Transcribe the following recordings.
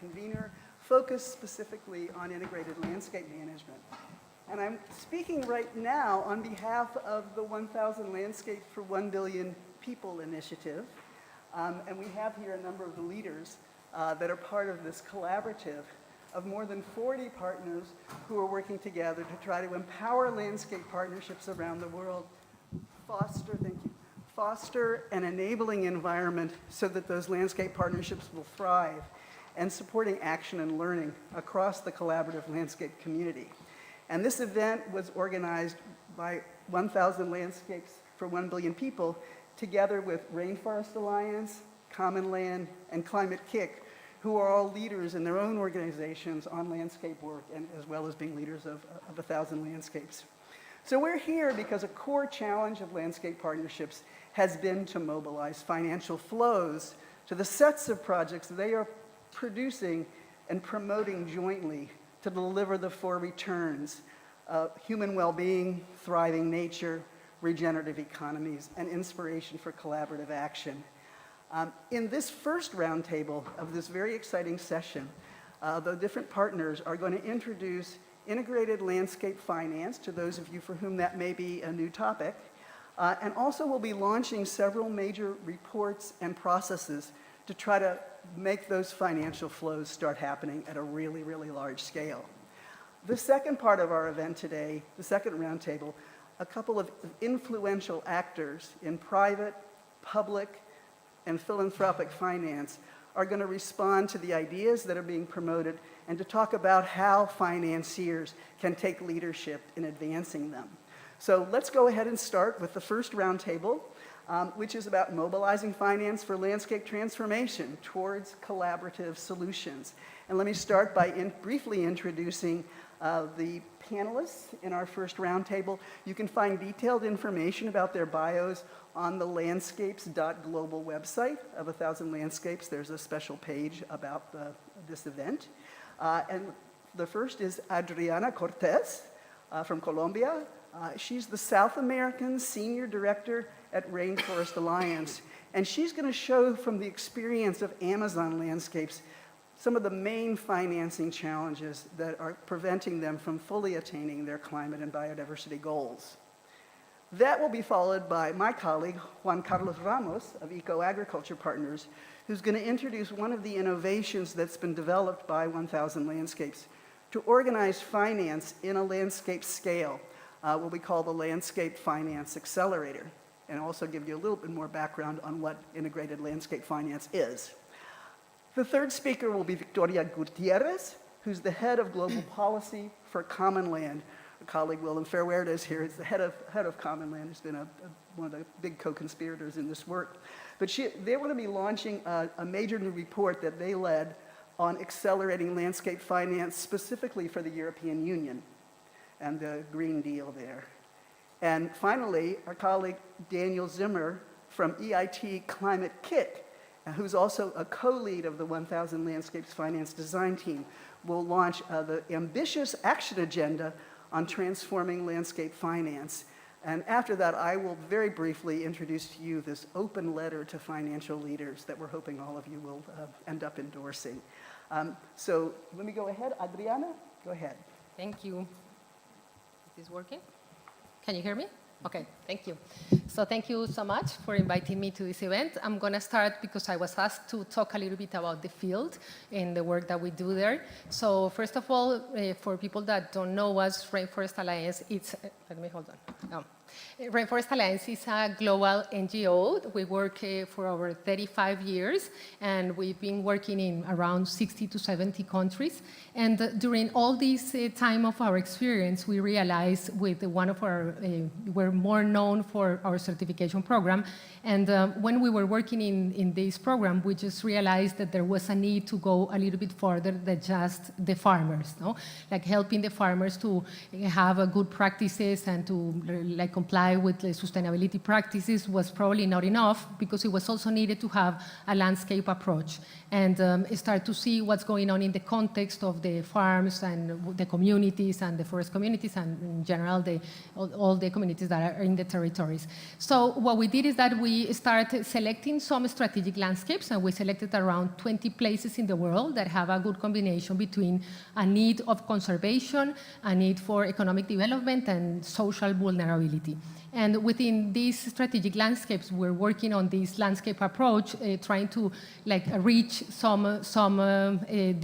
convener, focused specifically on integrated landscape management. And I'm speaking right now on behalf of the 1,000 Landscapes for 1 Billion People initiative. And we have here a number of the leaders that are part of this collaborative of more than 40 partners who are working together to try to empower landscape partnerships around the world, foster an enabling environment so that those landscape partnerships will thrive, and supporting action and learning across the collaborative landscape community. And this event was organized by 1,000 Landscapes for 1 Billion People, together with Rainforest Alliance, Common Land, and Climate Kick, who are all leaders in their own organizations on landscape work, and as well as being leaders of 1,000 Landscapes. So we're here because a core challenge of landscape partnerships has been to mobilize financial flows to the sets of projects they are producing and promoting jointly to deliver the four returns: human well-being, thriving nature, regenerative economies, and inspiration for collaborative action. In this first roundtable of this very exciting session, the different partners are going to introduce integrated landscape finance to those of you for whom that may be a new topic, and also we'll be launching several major reports and processes to try to make those financial flows start happening at a really, really large scale. The second part of our event today, the second roundtable, a couple of influential actors in private, public, and philanthropic finance are going to respond to the ideas that are being promoted and to talk about how financiers can take leadership in advancing them. So let's go ahead and start with the first roundtable, which is about mobilizing finance for landscape transformation towards collaborative solutions. And let me start by briefly introducing the panelists in our first roundtable. You can find detailed information about their bios on the landscapes.global website of 1,000 Landscapes. There's a special page about this event. And the first is Adriana Cortez from Colombia. She's the South American Senior Director at Rainforest Alliance. And she's going to show from the experience of Amazon Landscapes some of the main financing challenges that are preventing them from fully attaining their climate and biodiversity goals. That will be followed by my colleague, Juan Carlos Ramos of Eco Agriculture Partners, who's going to introduce one of the innovations that's been developed by 1,000 Landscapes to organize finance in a landscape scale, what we call the Landscape Finance Accelerator, and also give you a little bit more background on what integrated landscape finance is. The third speaker will be Victoria Gutierrez, who's the head of global policy for Common Land. Our colleague Willem Verweerde is here. He's the head of Common Land. He's been one of the big co-conspirators in this work. But they're going to be launching a major new report that they led on accelerating landscape finance specifically for the European Union and the Green Deal there. And finally, our colleague Daniel Zimmer from EIT Climate Kick, who's also a co-lead of the 1,000 Landscapes Finance Design Team, will launch the ambitious action agenda on transforming landscape finance. And after that, I will very briefly introduce to you this open letter to financial leaders that we're hoping all of you will end up endorsing. So let me go ahead. Adriana, go ahead. Thank you. Is this working? Can you hear me? Okay, thank you. So thank you so much for inviting me to this event. I'm going to start because I was asked to talk a little bit about the field and the work that we do there. So first of all, for people that don't know us, Rainforest Alliance, let me hold on. No. Rainforest Alliance is a global NGO. We work for over 35 years, and we've been working in around 60 to 70 countries. And during all this time of our experience, we realized with one of we're more known for our certification program. And when we were working in this program, we just realized that there was a need to go a little bit further than just the farmers, no? Like helping the farmers to have good practices and to like comply with the sustainability practices was probably not enough, because it was also needed to have a landscape approach and start to see what's going on in the context of the farms and the communities and the forest communities and in general all the communities that are in the territories. So what we did is that we started selecting some strategic landscapes, and we selected around 20 places in the world that have a good combination between a need of conservation, a need for economic development, and social vulnerability. And within these strategic landscapes, we're working on this landscape approach, trying to reach some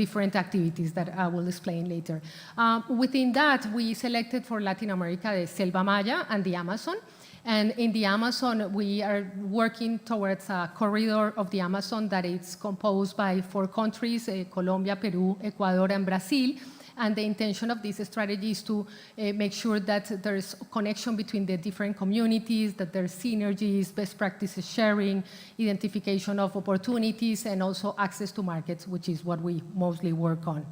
different activities that I will explain later. Within that, we selected for Latin America the Selva Maya and the Amazon. And in the Amazon, we are working towards a corridor of the Amazon that is composed by 4 countries, Colombia, Peru, Ecuador, and Brazil. And the intention of this strategy is to make sure that there's connection between the different communities, that there's synergies, best practices sharing, identification of opportunities, and also access to markets, which is what we mostly work on.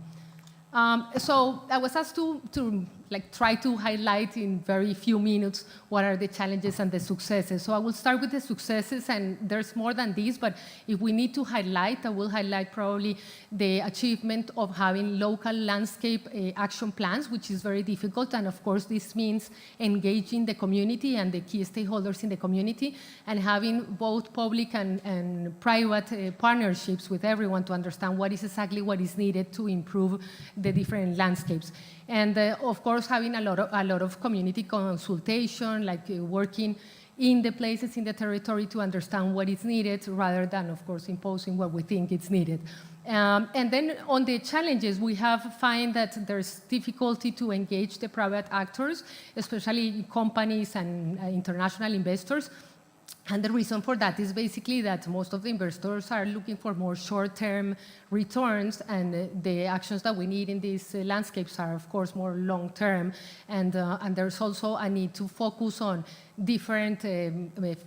So I was asked to try to highlight in very few minutes what are the challenges and the successes. So I will start with the successes, and there's more than these, but if we need to highlight, I will highlight probably the achievement of having local landscape action plans, which is very difficult, and of course this means engaging the community and the key stakeholders in the community, and having both public and private partnerships with everyone to understand what is exactly what is needed to improve the different landscapes. And of course, having a lot of community consultation, working in the places in the territory to understand what is needed, rather than, of course, imposing what we think is needed. And then on the challenges, we have found that there's difficulty to engage the private actors, especially companies and international investors. And the reason for that is basically that most of the investors are looking for more short-term returns, and the actions that we need in these landscapes are, of course, more long-term. And there's also a need to focus on different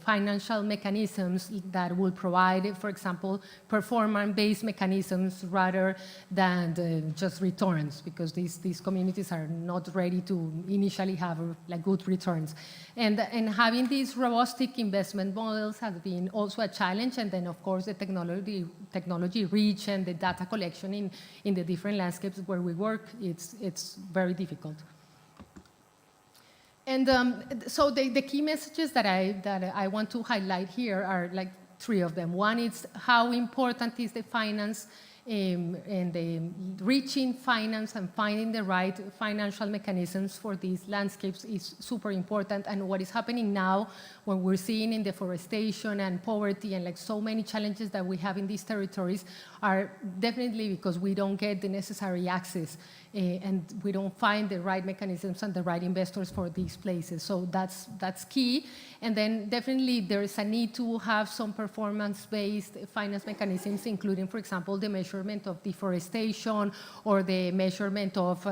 financial mechanisms that will provide, for example, performance-based mechanisms rather than just returns, because these communities are not ready to initially have good returns. And having these robust investment models has been also a challenge, and then of course the technology reach and the data collection in the different landscapes where we work, it's very difficult. And so the key messages that I want to highlight here are 3 of them. One is how important is the finance and the reaching finance and finding the right financial mechanisms for these landscapes is super important. And what is happening now, when we're seeing in deforestation and poverty and so many challenges that we have in these territories, are definitely because we don't get the necessary access and we don't find the right mechanisms and the right investors for these places. So that's key. And then definitely there is a need to have some performance-based finance mechanisms, including, for example, the measurement of deforestation or the measurement of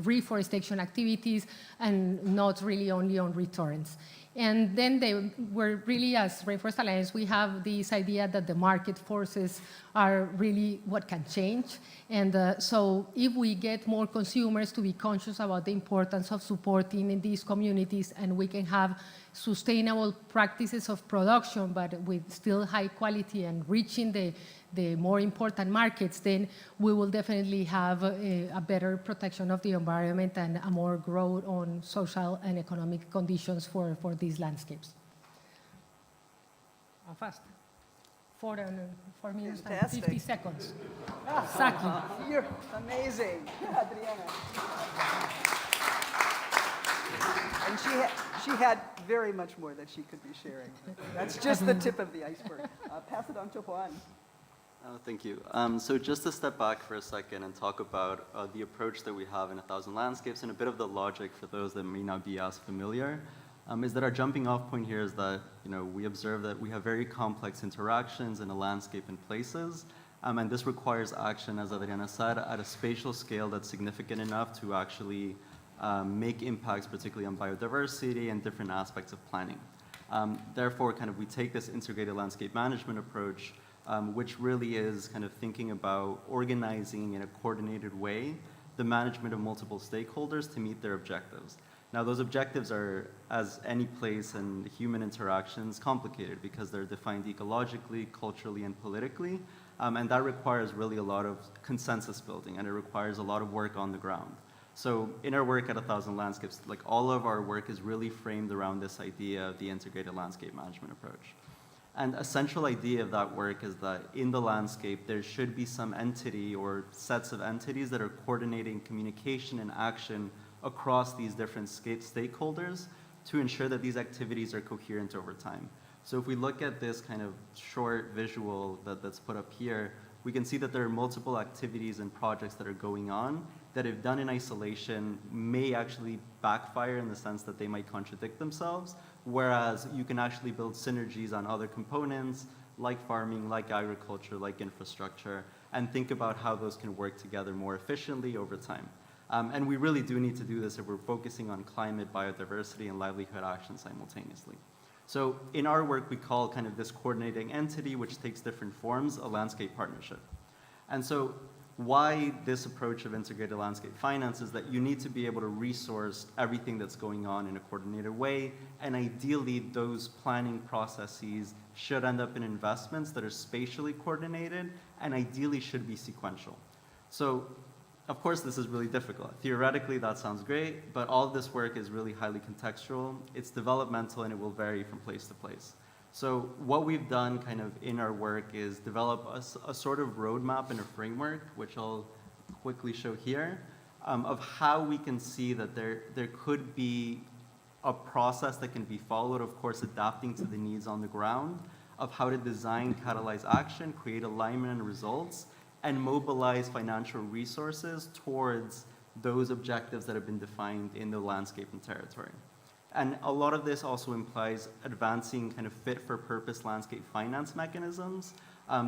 reforestation activities, and not really only on returns. And then we're really, as Rainforest Alliance, we have this idea that the market forces are really what can change. And so if we get more consumers to be conscious about the importance of supporting in these communities, and we can have sustainable practices of production, but with still high quality and reaching the more important markets, then we will definitely have a better protection of the environment and a more growth on social and economic conditions for these landscapes. How fast? 4 minutes and 50 seconds. Exactly. You're amazing, Adriana. And she had very much more that she could be sharing. That's just the tip of the iceberg. Pass it on to Juan. Thank you. So just to step back for a second and talk about the approach that we have in 1,000 Landscapes, and a bit of the logic for those that may not be as familiar, is that our jumping off point here is that we observe that we have very complex interactions in a landscape and places, and this requires action, as Adriana said, at a spatial scale that's significant enough to actually make impacts, particularly on biodiversity and different aspects of planning. Therefore, we take this integrated landscape management approach, which really is thinking about organizing in a coordinated way the management of multiple stakeholders to meet their objectives. Now, those objectives are, as any place in human interactions, complicated because they're defined ecologically, culturally, and politically. And that requires really a lot of consensus building, and it requires a lot of work on the ground. So in our work at 1,000 Landscapes, like all of our work is really framed around this idea of the integrated landscape management approach. And a central idea of that work is that in the landscape, there should be some entity or sets of entities that are coordinating communication and action across these different stakeholders to ensure that these activities are coherent over time. So if we look at this kind of short visual that's put up here, we can see that there are multiple activities and projects that are going on that, if done in isolation, may actually backfire in the sense that they might contradict themselves, whereas you can actually build synergies on other components like farming, like agriculture, like infrastructure, and think about how those can work together more efficiently over time. And we really do need to do this if we're focusing on climate, biodiversity, and livelihood action simultaneously. So in our work, we call kind of this coordinating entity, which takes different forms, a landscape partnership. And so why this approach of integrated landscape finance is that you need to be able to resource everything that's going on in a coordinated way, and ideally those planning processes should end up in investments that are spatially coordinated and ideally should be sequential. So of course, this is really difficult. Theoretically, that sounds great, but all of this work is really highly contextual. It's developmental, and it will vary from place to place. So what we've done kind of in our work is develop a sort of roadmap and a framework, which I'll quickly show here, of how we can see that there could be a process that can be followed, of course, adapting to the needs on the ground, of how to design, catalyze action, create alignment and results, and mobilize financial resources towards those objectives that have been defined in the landscape and territory. And a lot of this also implies advancing kind of fit-for-purpose landscape finance mechanisms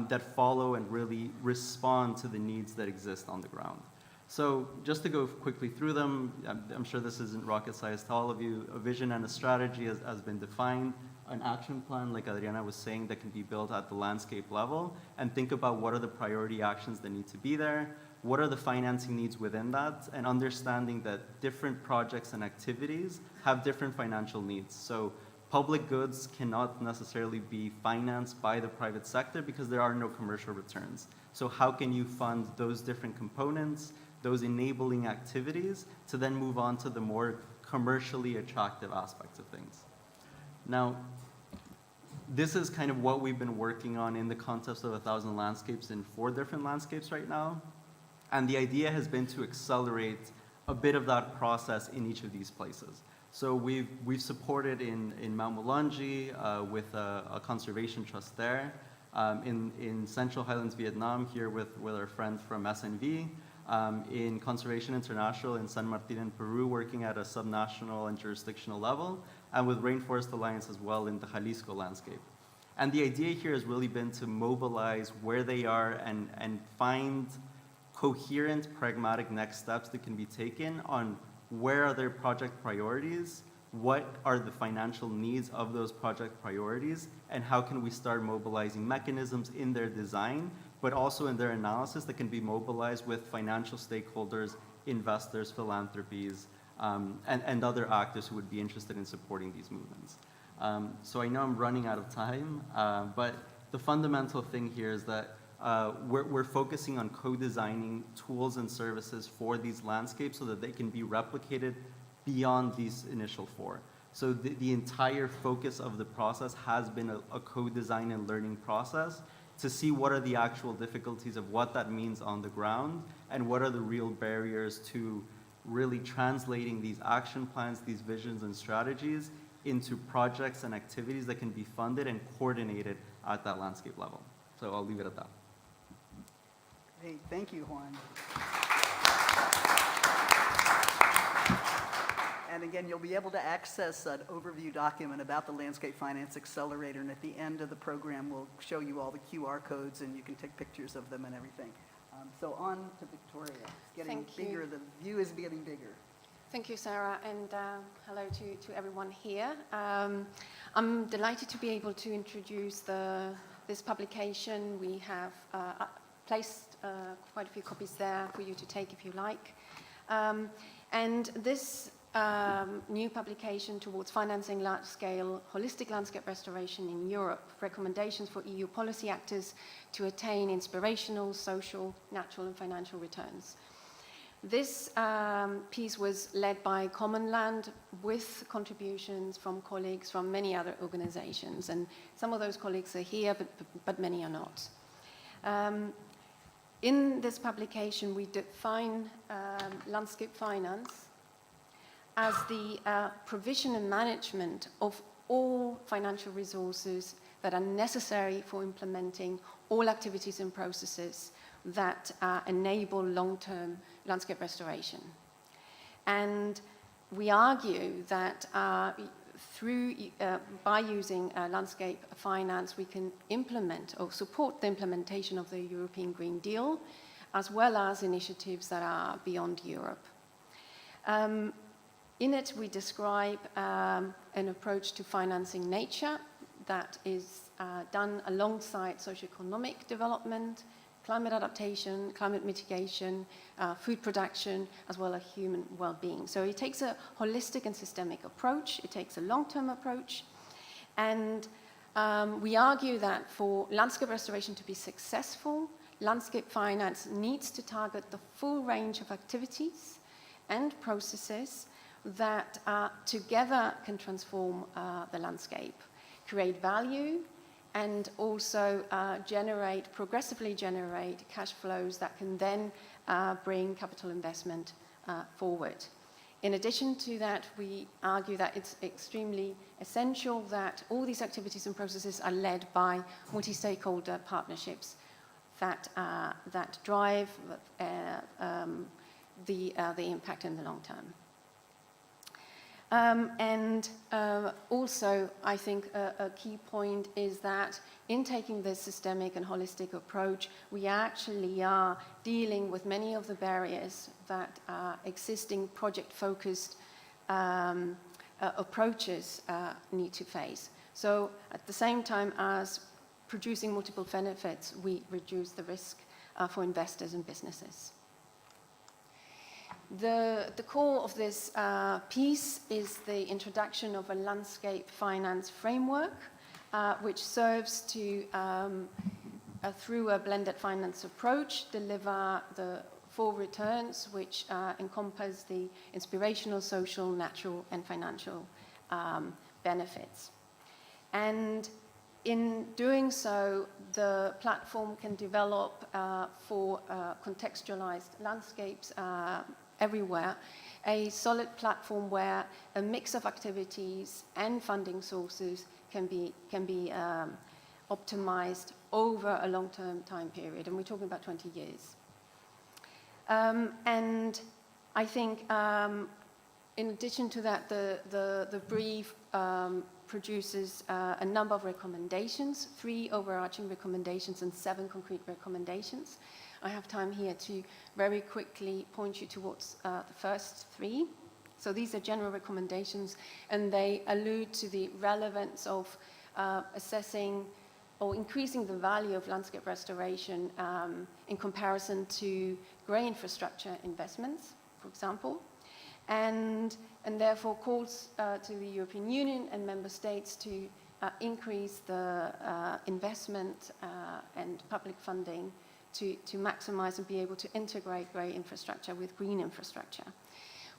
that follow and really respond to the needs that exist on the ground. So just to go quickly through them, I'm sure this isn't rocket science to all of you. A vision and a strategy has been defined. An action plan, like Adriana was saying, that can be built at the landscape level, and think about what are the priority actions that need to be there, what are the financing needs within that, and understanding that different projects and activities have different financial needs. So public goods cannot necessarily be financed by the private sector because there are no commercial returns. So how can you fund those different components, those enabling activities, to then move on to the more commercially attractive aspects of things? Now, this is kind of what we've been working on in the context of 1,000 Landscapes in 4 different landscapes right now. And the idea has been to accelerate a bit of that process in each of these places. So we've supported in Mount Mulanje with a conservation trust there, in Central Highlands, Vietnam, here with our friend from SNV, in Conservation International in San Martin in Peru, working at a subnational and jurisdictional level, and with Rainforest Alliance as well in the Jalisco landscape. And the idea here has really been to mobilize where they are and find coherent, pragmatic next steps that can be taken on where are their project priorities, what are the financial needs of those project priorities, and how can we start mobilizing mechanisms in their design, but also in their analysis that can be mobilized with financial stakeholders, investors, philanthropies, and other actors who would be interested in supporting these movements. So I know I'm running out of time, but the fundamental thing here is that we're focusing on co-designing tools and services for these landscapes so that they can be replicated beyond these initial 4. So the entire focus of the process has been a co-design and learning process to see what are the actual difficulties of what that means on the ground, and what are the real barriers to really translating these action plans, these visions and strategies into projects and activities that can be funded and coordinated at that landscape level. So I'll leave it at that. Great, thank you, Juan. And again, you'll be able to access an overview document about the Landscape Finance Accelerator, and at the end of the program, we'll show you all the QR codes, and you can take pictures of them and everything. So on to Victoria. It's getting bigger. The view is getting bigger. Thank you, Sarah, and hello to everyone here. I'm delighted to be able to introduce this publication. We have placed quite a few copies there for you to take if you like. And this new publication towards financing large-scale holistic landscape restoration in Europe, recommendations for EU policy actors to attain inspirational, social, natural and financial returns. This piece was led by Common Land with contributions from colleagues from many other organizations, and some of those colleagues are here, but many are not. In this publication, we define landscape finance as the provision and management of all financial resources that are necessary for implementing all activities and processes that enable long-term landscape restoration. And we argue that by using landscape finance, we can implement or support the implementation of the European Green Deal, as well as initiatives that are beyond Europe. In it, we describe an approach to financing nature that is done alongside socioeconomic development, climate adaptation, climate mitigation, food production, as well as human well-being. So it takes a holistic and systemic approach. It takes a long-term approach. And we argue that for landscape restoration to be successful, landscape finance needs to target the full range of activities and processes that together can transform the landscape, create value, and also progressively generate cash flows that can then bring capital investment forward. In addition to that, we argue that it's extremely essential that all these activities and processes are led by multi-stakeholder partnerships that drive the impact in the long term. Also, I think a key point is that in taking this systemic and holistic approach, we actually are dealing with many of the barriers that existing project-focused approaches need to face. So at the same time as producing multiple benefits, we reduce the risk for investors and businesses. The core of this piece is the introduction of a landscape finance framework, which serves to, through a blended finance approach, deliver the 4 returns, which encompass the inspirational, social, natural, and financial benefits. And in doing so, the platform can develop for contextualized landscapes everywhere, a solid platform where a mix of activities and funding sources can be optimized over a long-term time period, and we're talking about 20 years. And I think in addition to that, the brief produces a number of recommendations, 3 overarching recommendations and 7 concrete recommendations. I have time here to very quickly point you towards the first 3. So these are general recommendations, and they allude to the relevance of assessing or increasing the value of landscape restoration in comparison to grey infrastructure investments, for example, and therefore calls to the European Union and member states to increase the investment and public funding to maximize and be able to integrate grey infrastructure with green infrastructure.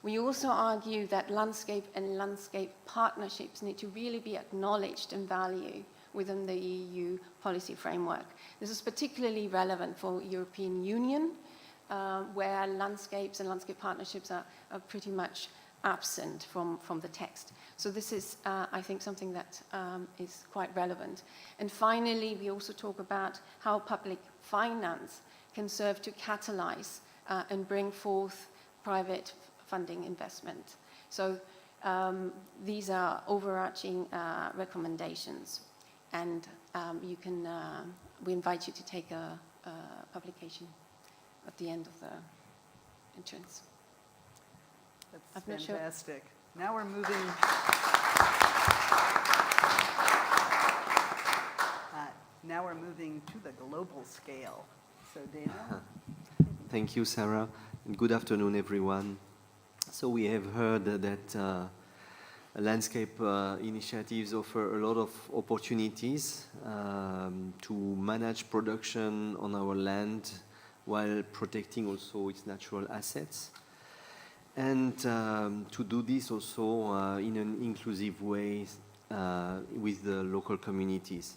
We also argue that landscape and landscape partnerships need to really be acknowledged and valued within the EU policy framework. This is particularly relevant for European Union, where landscapes and landscape partnerships are pretty much absent from the text. So this is, I think, something that is quite relevant. And finally, we also talk about how public finance can serve to catalyze and bring forth private funding investment. So these are overarching recommendations, and we invite you to take a publication at the end of the entrance. That's fantastic. Now we're moving. Now we're moving to the global scale. So, Dana. Thank you, Sarah, and good afternoon, everyone. So we have heard that landscape initiatives offer a lot of opportunities to manage production on our land while protecting also its natural assets. And to do this also in an inclusive way with the local communities.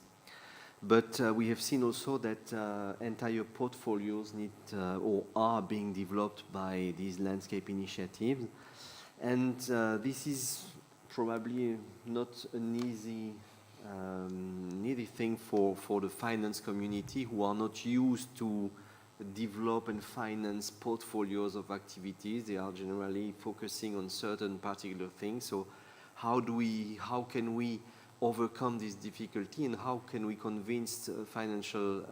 But we have seen also that entire portfolios need or are being developed by these landscape initiatives. And this is probably not an easy thing for the finance community, who are not used to develop and finance portfolios of activities. They are generally focusing on certain particular things. So how can we overcome this difficulty, and how can we convince financial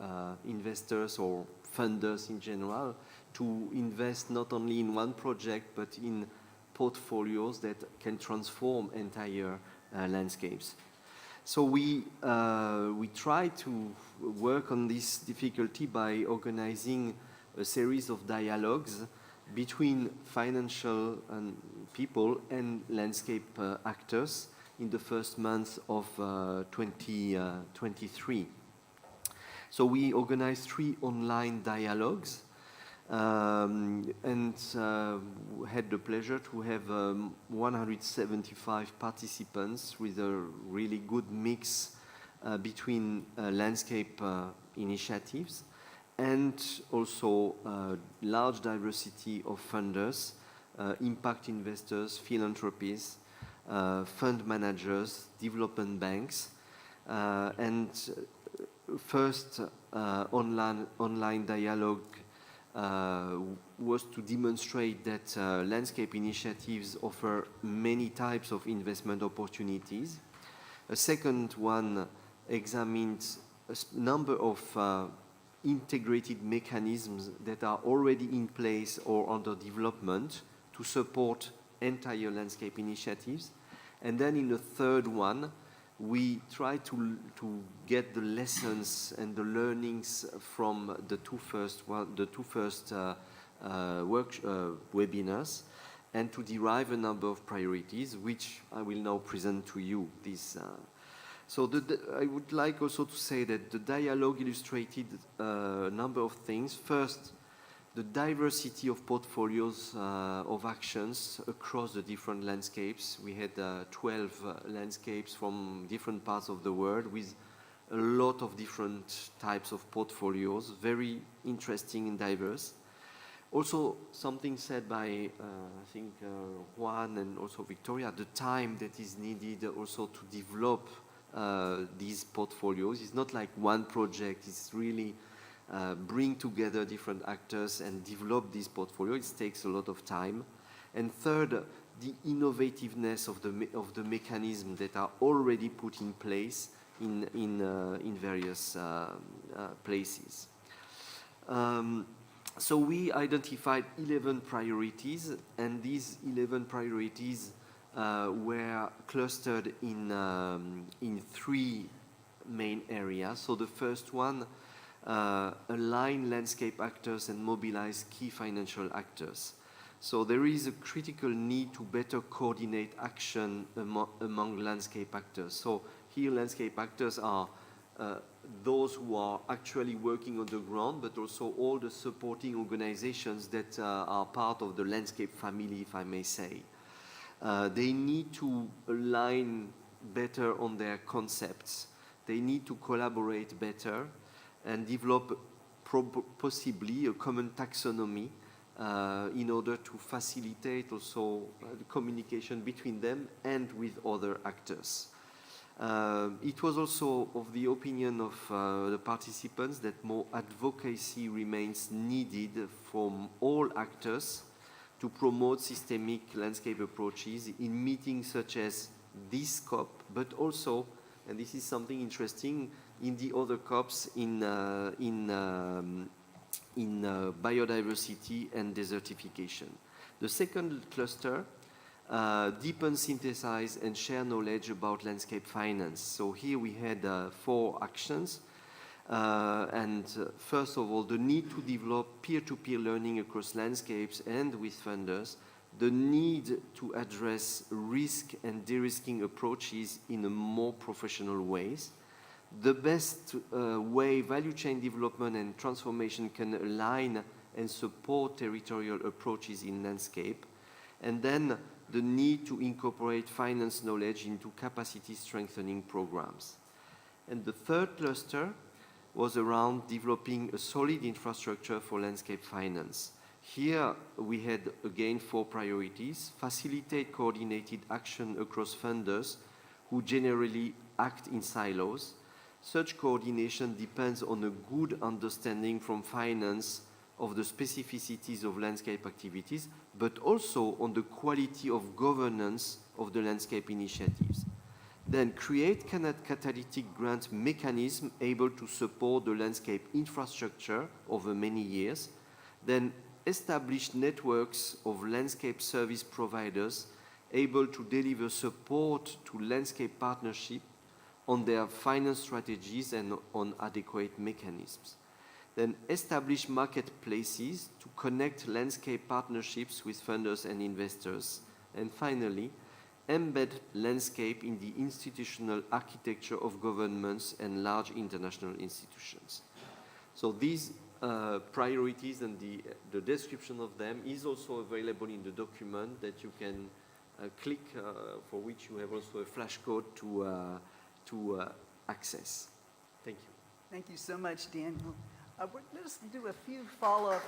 investors or funders in general to invest not only in one project but in portfolios that can transform entire landscapes? So we try to work on this difficulty by organizing a series of dialogues between financial people and landscape actors in the first month of 2023. So we organized 3 online dialogues and had the pleasure to have 175 participants with a really good mix between landscape initiatives and also large diversity of funders, impact investors, philanthropies, fund managers, development banks, and first online dialogue was to demonstrate that landscape initiatives offer many types of investment opportunities. A second one examined a number of integrated mechanisms that are already in place or under development to support entire landscape initiatives. And then in the third one, we try to get the lessons and the learnings from the two first webinars, and to derive a number of priorities, which I will now present to you. So I would like also to say that the dialogue illustrated a number of things. First, the diversity of portfolios of actions across the different landscapes. We had 12 landscapes from different parts of the world with a lot of different types of portfolios, very interesting and diverse. Also, something said by, I think, Juan and also Victoria, the time that is needed also to develop these portfolios. It's not like one project, it's really bring together different actors and develop this portfolio. It takes a lot of time. And third, the innovativeness of the mechanisms that are already put in place in various places. So we identified 11 priorities, and these 11 priorities were clustered in 3 main areas. So the first one, align landscape actors and mobilize key financial actors. So there is a critical need to better coordinate action among landscape actors. So here landscape actors are those who are actually working on the ground, but also all the supporting organizations that are part of the landscape family, if I may say. They need to align better on their concepts. They need to collaborate better and develop possibly a common taxonomy in order to facilitate also the communication between them and with other actors. It was also of the opinion of the participants that more advocacy remains needed from all actors to promote systemic landscape approaches in meetings such as this COP, but also, and this is something interesting, in the other COPs in biodiversity and desertification. The second cluster, deepen, synthesize, and share knowledge about landscape finance. So here we had 4 actions. First of all, the need to develop peer-to-peer learning across landscapes and with funders, the need to address risk and de-risking approaches in a more professional ways, the best way value chain development and transformation can align and support territorial approaches in landscape, and then the need to incorporate finance knowledge into capacity strengthening programs. And the third cluster was around developing a solid infrastructure for landscape finance. Here we had again 4 priorities: facilitate coordinated action across funders who generally act in silos. Such coordination depends on a good understanding from finance of the specificities of landscape activities, but also on the quality of governance of the landscape initiatives. Then create catalytic grant mechanism able to support the landscape infrastructure over many years. Then establish networks of landscape service providers able to deliver support to landscape partnership on their finance strategies and on adequate mechanisms. Then establish marketplaces to connect landscape partnerships with funders and investors. And finally, embed landscape in the institutional architecture of governments and large international institutions. So these priorities and the description of them is also available in the document that you can click, for which you have also a flashcode to access. Thank you. Thank you so much, Daniel. Let's do a few follow-up.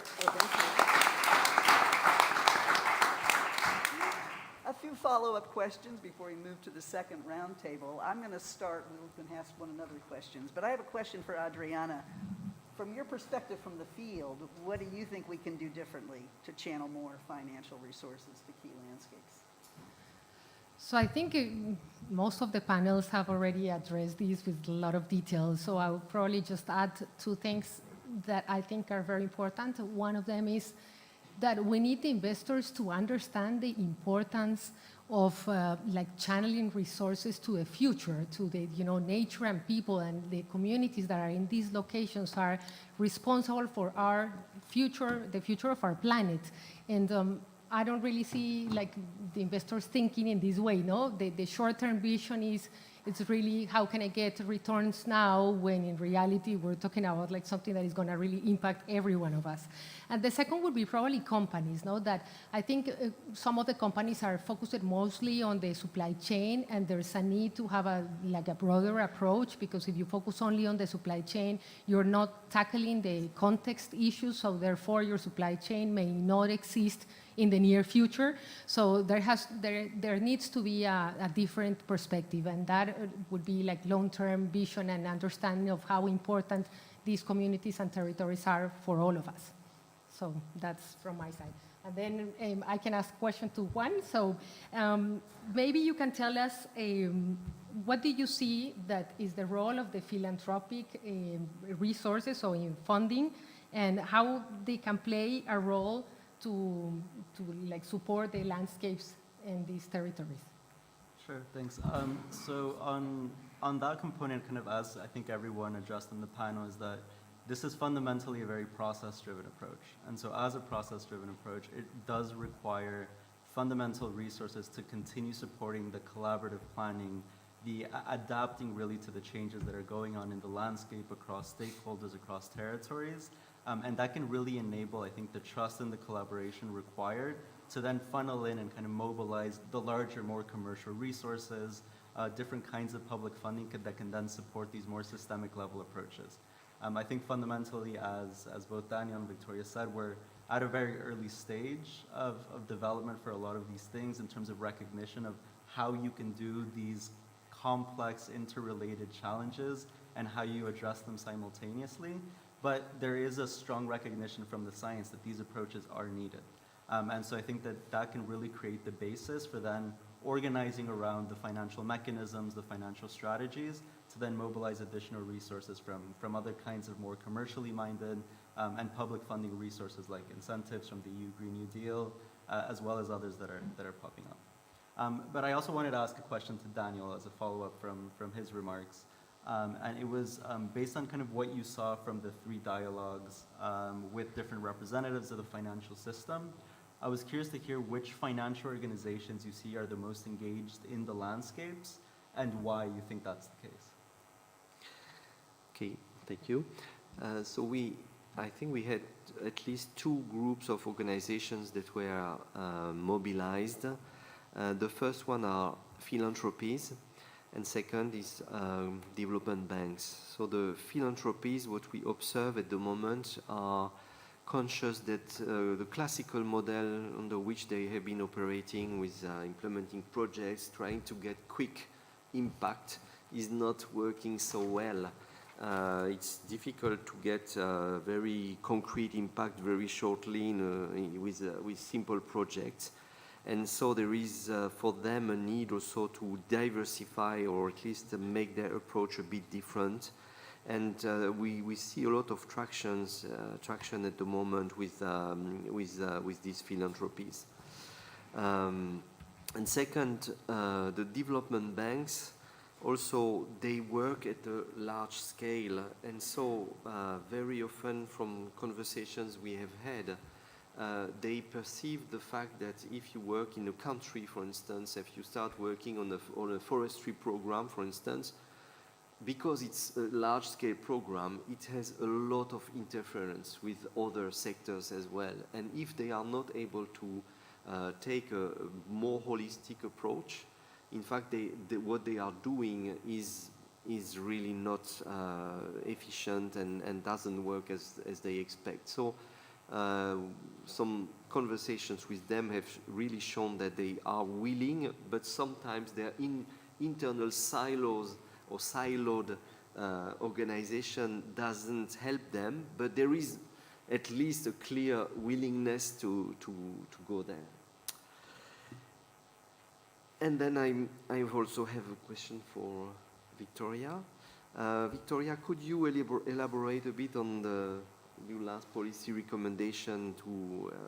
A few follow-up questions before we move to the second roundtable. I'm going to start. We can ask one another questions, but I have a question for Adriana. From your perspective from the field, what do you think we can do differently to channel more financial resources to key landscapes? So I think most of the panels have already addressed these with a lot of detail. So I will probably just add 2 things that I think are very important. One of them is that we need the investors to understand the importance of like channeling resources to the future, to the nature and people, and the communities that are in these locations are responsible for our future, the future of our planet. And I don't really see like the investors thinking in this way. No, the short-term vision is it's really how can I get returns now, when in reality we're talking about like something that is going to really impact every one of us. And the second would be probably companies. No, that I think some of the companies are focused mostly on the supply chain, and there's a need to have a broader approach, because if you focus only on the supply chain, you're not tackling the context issues. So therefore, your supply chain may not exist in the near future. So there needs to be a different perspective, and that would be like long-term vision and understanding of how important these communities and territories are for all of us. So that's from my side. And then I can ask question to Juan. So maybe you can tell us what do you see that is the role of the philanthropic resources, so in funding, and how they can play a role to like support the landscapes in these territories? Sure, thanks. So on that component, kind of as I think everyone addressed in the panel, is that this is fundamentally a very process-driven approach. And so as a process-driven approach, it does require fundamental resources to continue supporting the collaborative planning, the adapting really to the changes that are going on in the landscape across stakeholders, across territories. And that can really enable, I think, the trust and the collaboration required to then funnel in and kind of mobilize the larger, more commercial resources, different kinds of public funding that can then support these more systemic level approaches. I think fundamentally, as both Daniel and Victoria said, we're at a very early stage of development for a lot of these things in terms of recognition of how you can do these complex, interrelated challenges and how you address them simultaneously. But there is a strong recognition from the science that these approaches are needed. And so I think that can really create the basis for then organizing around the financial mechanisms, the financial strategies, to then mobilize additional resources from other kinds of more commercially minded and public funding resources like incentives from the EU Green New Deal, as well as others that are popping up. But I also wanted to ask a question to Daniel as a follow-up from his remarks. And it was based on kind of what you saw from the 3 dialogues with different representatives of the financial system. I was curious to hear which financial organizations you see are the most engaged in the landscapes and why you think that's the case. Okay, thank you. I think we had at least two groups of organizations that were mobilized. The first one are philanthropies, and second is development banks. So the philanthropies, what we observe at the moment, are conscious that the classical model under which they have been operating with implementing projects, trying to get quick impact, is not working so well. It's difficult to get very concrete impact very shortly with simple projects. And so there is for them a need also to diversify or at least make their approach a bit different. And we see a lot of traction at the moment with these philanthropies. And second, the development banks, also they work at a large scale, and so very often from conversations we have had, they perceive the fact that if you work in a country, for instance, if you start working on a forestry program, for instance, because it's a large-scale program, it has a lot of interference with other sectors as well. And if they are not able to take a more holistic approach, in fact, what they are doing is really not efficient and doesn't work as they expect. So some conversations with them have really shown that they are willing, but sometimes their internal silos or siloed organization doesn't help them, but there is at least a clear willingness to go there. And then I also have a question for Victoria. Victoria, could you elaborate a bit on the new last policy recommendation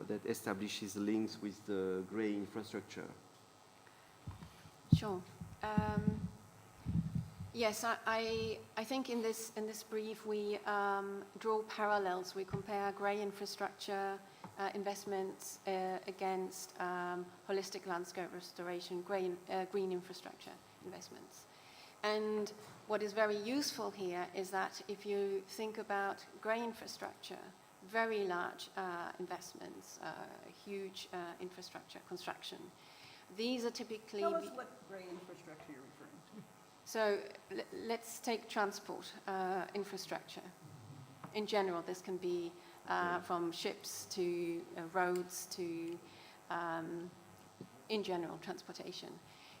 that establishes links with the grey infrastructure? Sure. Yes, I think in this brief we draw parallels. We compare grey infrastructure investments against holistic landscape restoration, green infrastructure investments. And what is very useful here is that if you think about grey infrastructure, very large investments, huge infrastructure construction, these are typically... Tell us what grey infrastructure you're referring to. So let's take transport infrastructure. In general, this can be from ships to roads to, in general, transportation.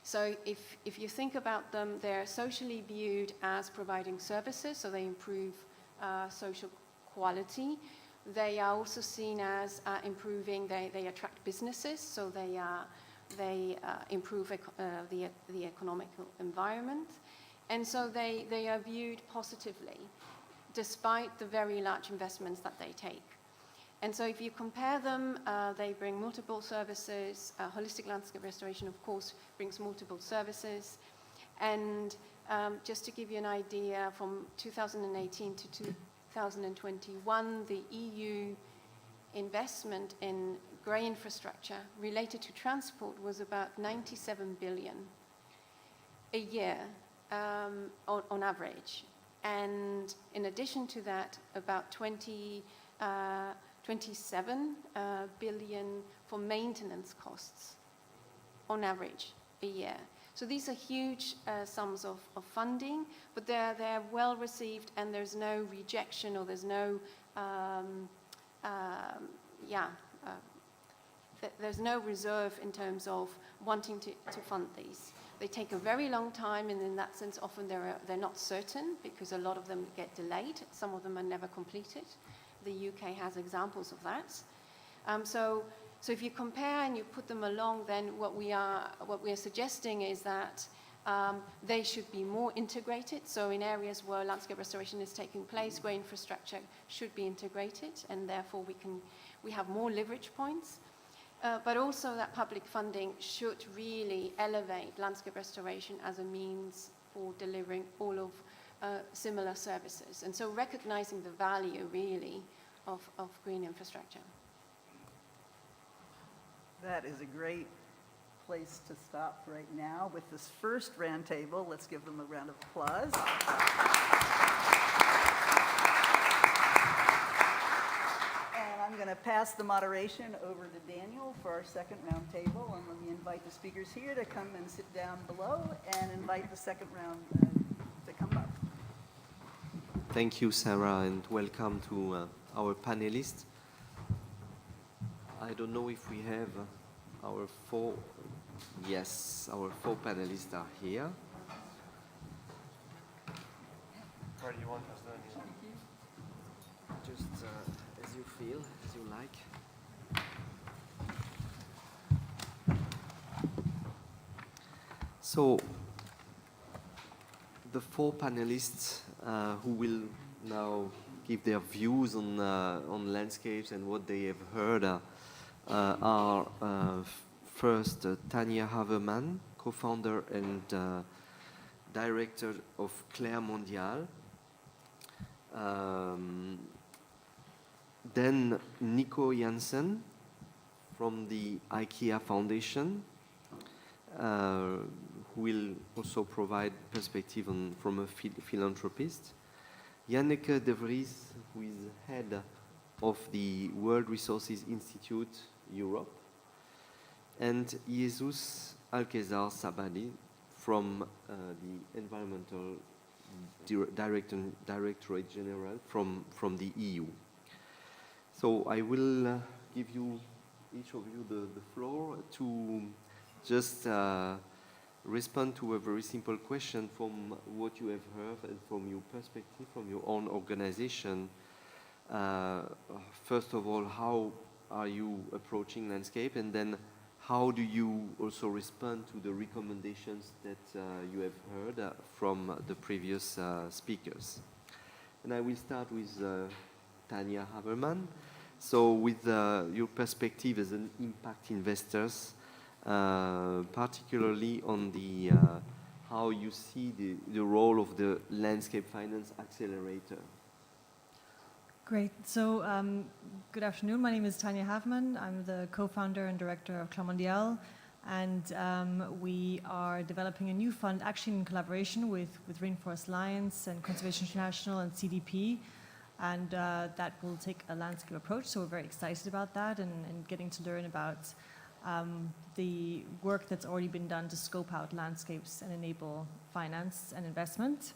So if you think about them, they're socially viewed as providing services, so they improve social quality. They are also seen as improving, they attract businesses, so they improve the economic environment. And so they are viewed positively, despite the very large investments that they take. And so if you compare them, they bring multiple services. Holistic landscape restoration, of course, brings multiple services. And just to give you an idea, from 2018 to 2021, the EU investment in grey infrastructure related to transport was about 97 billion a year on average. And in addition to that, about 27 billion for maintenance costs on average a year. So these are huge sums of funding, but they're well received, and there's no rejection, or there's no there's no reserve in terms of wanting to fund these. They take a very long time, and in that sense, often they're not certain, because a lot of them get delayed. Some of them are never completed. The UK has examples of that. So if you compare and you put them along, then what we are suggesting is that they should be more integrated. So in areas where landscape restoration is taking place, where infrastructure should be integrated, and therefore we have more leverage points. But also that public funding should really elevate landscape restoration as a means for delivering all of similar services. And so recognizing the value really of green infrastructure. That is a great place to stop right now with this first roundtable. Let's give them a round of applause. And I'm going to pass the moderation over to Daniel for our second roundtable. And let me invite the speakers here to come and sit down below and invite the second round to come up. Thank you, Sarah, and welcome to our panelists. I don't know if we have our four panelists are here. Where do you want us then? Just as you feel, as you like. So, the four panelists who will now give their views on landscapes and what they have heard are first Tanya Haverman, co-founder and director of Claire Mondial. Then Nico Jansen from the IKEA Foundation, who will also provide perspective from a philanthropist. Janneke de Vries, who is head of the World Resources Institute Europe, and Jesus Alcazar Sabadi from the Environmental Directorate General from the EU. So I will give you, each of you, the floor to just respond to a very simple question from what you have heard and from your perspective, from your own organization. First of all, how are you approaching landscape, and then how do you also respond to the recommendations that you have heard from the previous speakers? And I will start with Tanya Haberman. So with your perspective as an impact investors, particularly on the how you see the role of the landscape finance accelerator. Great. So good afternoon. My name is Tanya Haverman. I'm the co-founder and director of Claire Mondial, and we are developing a new fund, actually in collaboration with Rainforest Alliance and Conservation International and CDP, and that will take a landscape approach. So we're very excited about that and getting to learn about the work that's already been done to scope out landscapes and enable finance and investment.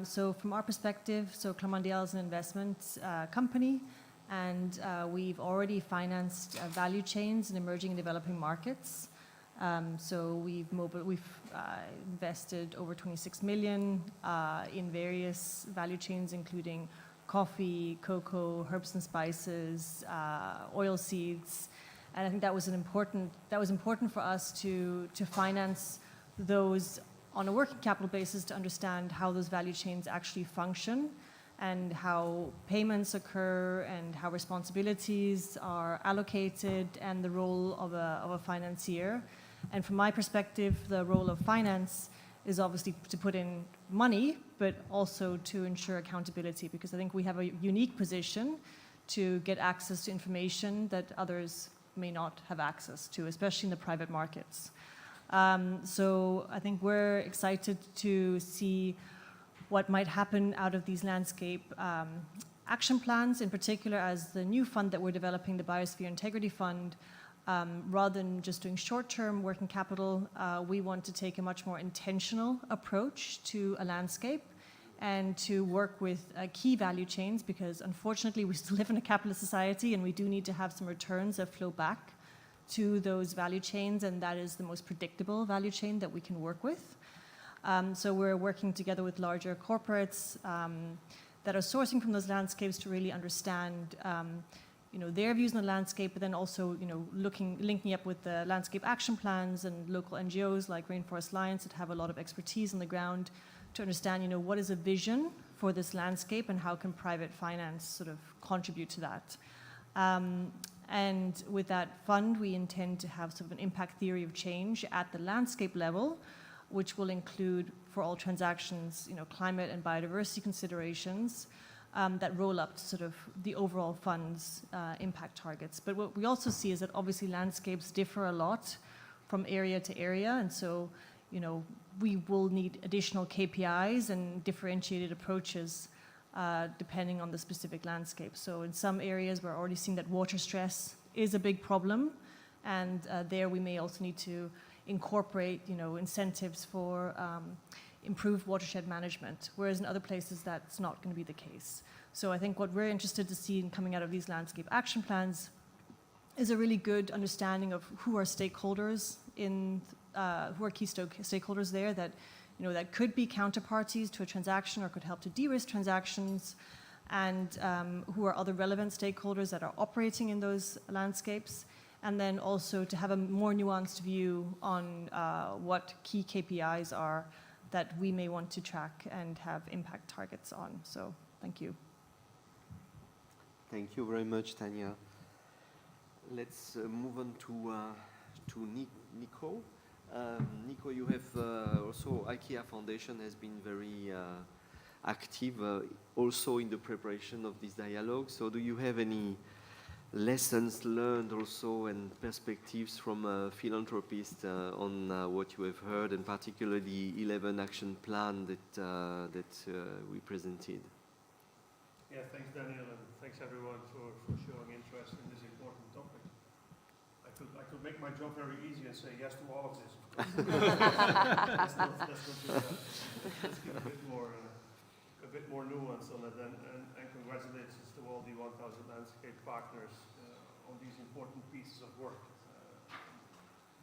So from our perspective, so Claire Mondial is an investment company, and we've already financed value chains in emerging and developing markets. So we've invested over 26 million in various value chains, including coffee, cocoa, herbs and spices, oil seeds, and I think that was important for us to finance those on a working capital basis, to understand how those value chains actually function and how payments occur and how responsibilities are allocated and the role of a financier. And from my perspective, the role of finance is obviously to put in money, but also to ensure accountability, because I think we have a unique position to get access to information that others may not have access to, especially in the private markets. So I think we're excited to see what might happen out of these landscape action plans, in particular as the new fund that we're developing, the Biosphere Integrity Fund. Rather than just doing short-term working capital, we want to take a much more intentional approach to a landscape and to work with key value chains, because unfortunately we still live in a capitalist society and we do need to have some returns that flow back to those value chains, and that is the most predictable value chain that we can work with. So we're working together with larger corporates that are sourcing from those landscapes to really understand their views on the landscape, but then also linking up with the landscape action plans and local NGOs like Rainforest Alliance that have a lot of expertise on the ground to understand what is a vision for this landscape and how can private finance sort of contribute to that. And with that fund, we intend to have sort of an impact theory of change at the landscape level, which will include, for all transactions, climate and biodiversity considerations, that roll up to sort of the overall fund's impact targets. But what we also see is that obviously landscapes differ a lot from area to area, and so, you know, we will need additional KPIs and differentiated approaches depending on the specific landscape. So in some areas, we're already seeing that water stress is a big problem, and there we may also need to incorporate, you know, incentives for improved watershed management, whereas in other places that's not going to be the case. So I think what we're interested to see in coming out of these landscape action plans is a really good understanding of who are stakeholders in, who are key stakeholders there that, you know, that could be counterparties to a transaction or could help to de-risk transactions, and who are other relevant stakeholders that are operating in those landscapes, and then also to have a more nuanced view on what key KPIs are that we may want to track and have impact targets on. So thank you. Thank you very much, Tanya. Let's move on to Nico. Nico, you have also, IKEA Foundation has been very active also in the preparation of this dialogue. So do you have any lessons learned also and perspectives from philanthropists on what you have heard, and particularly the 11 action plan that we presented? Yeah, thanks Daniel, and thanks everyone for showing interest in this important topic. I could make my job very easy and say yes to all of this. Let's not do that. Let's give a bit more nuance on it, and congratulations to all the 1,000 landscape partners on these important pieces of work.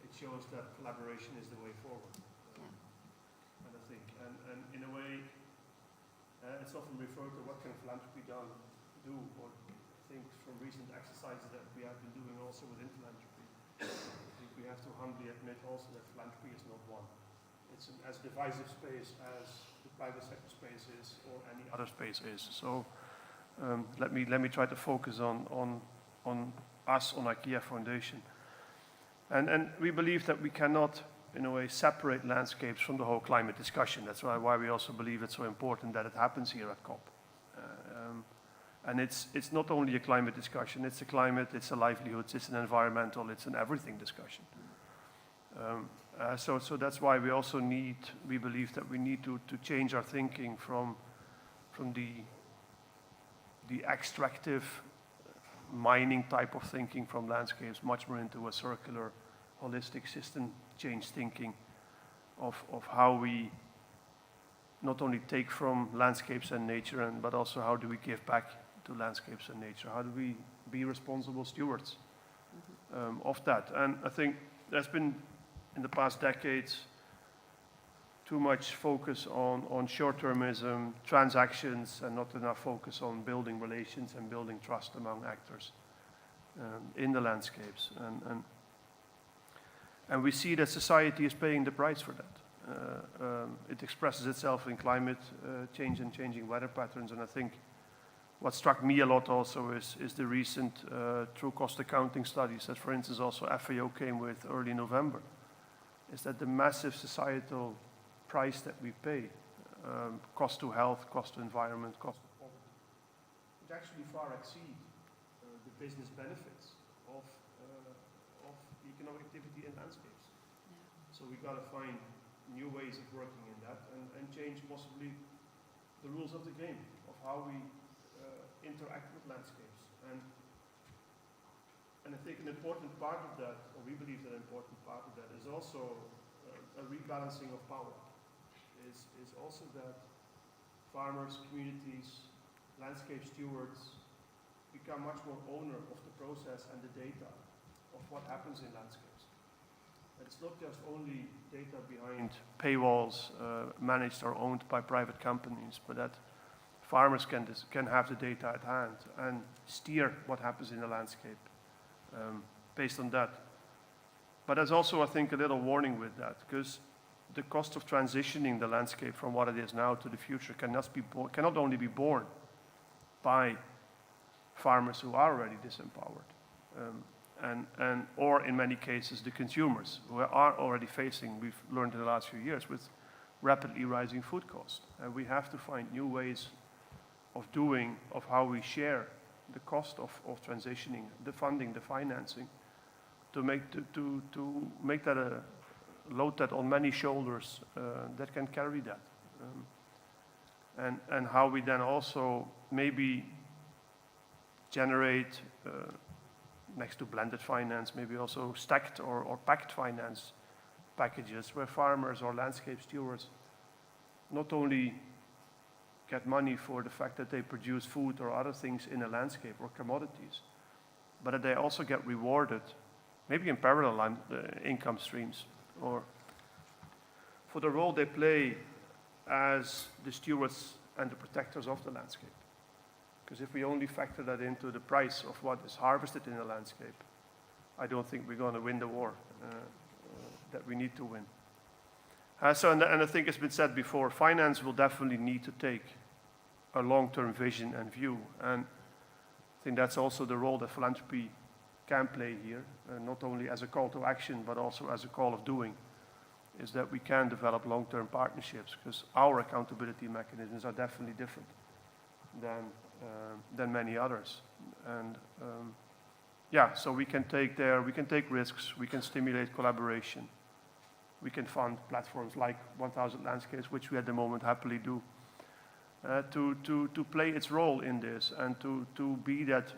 It shows that collaboration is the way forward. And I think, and in a way, it's often referred to what can philanthropy do, or I think from recent exercises that we have been doing also within philanthropy, I think we have to humbly admit also that philanthropy is not one. It's as divisive space as the private sector space is, or any other space is. So let me try to focus on us, on IKEA Foundation. And we believe that we cannot, in a way, separate landscapes from the whole climate discussion. That's why we also believe it's so important that it happens here at COP. And it's not only a climate discussion, it's a climate, it's a livelihoods, it's an environmental, it's an everything discussion. So that's why we also we believe that we need to change our thinking from the extractive mining type of thinking from landscapes much more into a circular, holistic system change thinking of how we not only take from landscapes and nature, but also how do we give back to landscapes and nature? How do we be responsible stewards of that? And I think there's been, in the past decades, too much focus on short-termism, transactions, and not enough focus on building relations and building trust among actors in the landscapes. And we see that society is paying the price for that. It expresses itself in climate change and changing weather patterns. And I think what struck me a lot also is the recent true cost accounting studies that, for instance, also FAO came with early November, is that the massive societal price that we pay, cost to health, cost to environment, cost to poverty, which actually far exceed the business benefits of economic activity in landscapes. Yeah. So we've got to find new ways of working in that, and change possibly the rules of the game of how we interact with landscapes. And I think an important part of that, or we believe that an important part of that, is also a rebalancing of power. Is also that farmers, communities, landscape stewards become much more owner of the process and the data of what happens in landscapes. And it's not just only data behind paywalls managed or owned by private companies, but that farmers can have the data at hand and steer what happens in the landscape based on that. But there's also, I think, a little warning with that, because the cost of transitioning the landscape from what it is now to the future cannot only be borne by farmers who are already disempowered, or in many cases the consumers who are already facing, we've learned in the last few years, with rapidly rising food costs. And we have to find new ways doing, of how we share the cost of transitioning, the funding, the financing, to make that load that on many shoulders that can carry that. And how we then also maybe generate, next to blended finance, maybe also stacked or packed finance packages where farmers or landscape stewards not only get money for the fact that they produce food or other things in a landscape or commodities, but that they also get rewarded, maybe in parallel income streams, or for the role they play as the stewards and the protectors of the landscape. Because if we only factor that into the price of what is harvested in the landscape, I don't think we're going to win the war that we need to win. And I think it's been said before, finance will definitely need to take a long-term vision and view. And I think that's also the role that philanthropy can play here, not only as a call to action, but also as a call of doing, is that we can develop long-term partnerships, because our accountability mechanisms are definitely different than many others. And yeah, so we can take risks, we can stimulate collaboration, we can fund platforms like 1,000 Landscapes, which we at the moment happily do, to play its role in this, and to be that,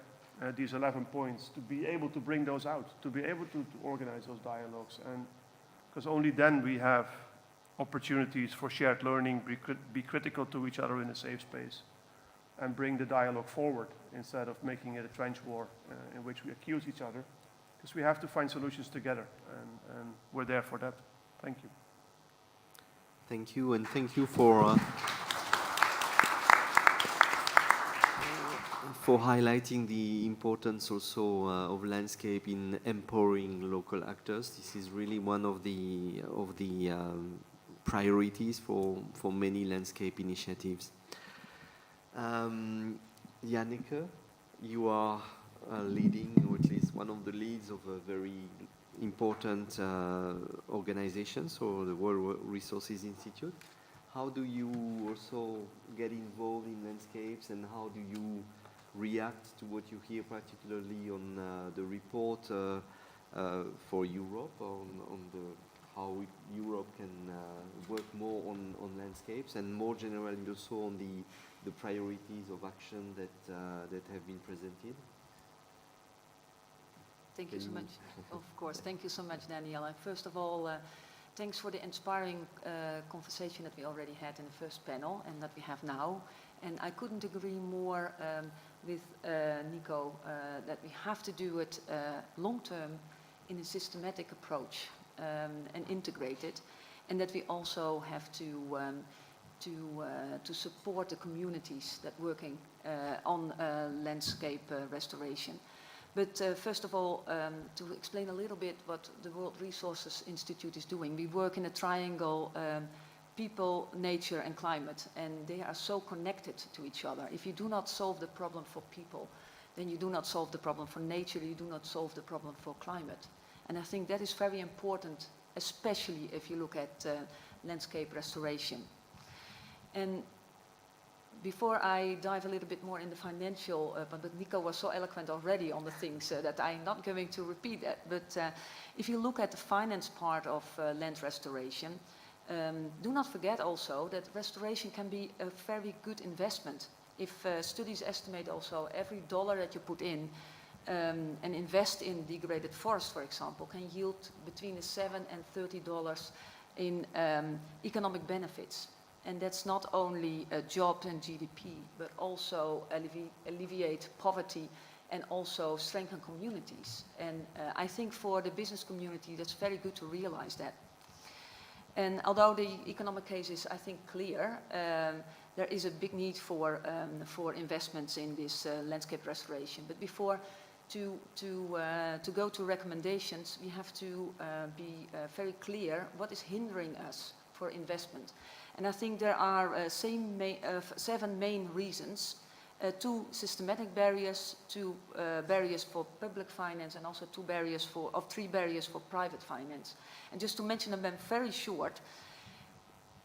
these 11 points, to be able to bring those out, to be able to organize those dialogues, and because only then we have opportunities for shared learning, be critical to each other in a safe space, and bring the dialogue forward instead of making it a trench war in which we accuse each other, because we have to find solutions together, and we're there for that. Thank you. Thank you, and thank you for highlighting the importance also of landscape in empowering local actors. This is really one of the priorities for many landscape initiatives. Janneke, you are leading, or at least one of the leads of a very important organization, so the World Resources Institute. How do you also get involved in landscapes, and how do you react to what you hear, particularly on the report for Europe, on how Europe can work more on landscapes, and more generally also on the priorities of action that have been presented? Thank you so much. Of course, thank you so much, Daniela. First of all, thanks for the inspiring conversation that we already had in the first panel and that we have now. And I couldn't agree more with Nico that we have to do it long-term in a systematic approach and integrate it, and that we also have to support the communities that working on landscape restoration. But first of all, to explain a little bit what the World Resources Institute is doing, we work in a triangle, people, nature and climate, and they are so connected to each other. If you do not solve the problem for people, then you do not solve the problem for nature, you do not solve the problem for climate. And I think that is very important, especially if you look at landscape restoration. And before I dive a little bit more in the financial, but Nico was so eloquent already on the things that I'm not going to repeat that. But if you look at the finance part of land restoration, do not forget also that restoration can be a very good investment. If studies estimate also every dollar that you put in and invest in degraded forest, for example, can yield between $7 and $30 in economic benefits. And that's not only jobs and GDP, but also alleviate poverty and also strengthen communities. And I think for the business community, that's very good to realize that. And although the economic case is, I think, clear, there is a big need for investments in this landscape restoration. But before to go to recommendations, we have to be very clear what is hindering us for investment. And I think there are 7 main reasons. 2 systematic barriers, 2 barriers for public finance, and also 3 barriers for private finance. And just to mention them very short,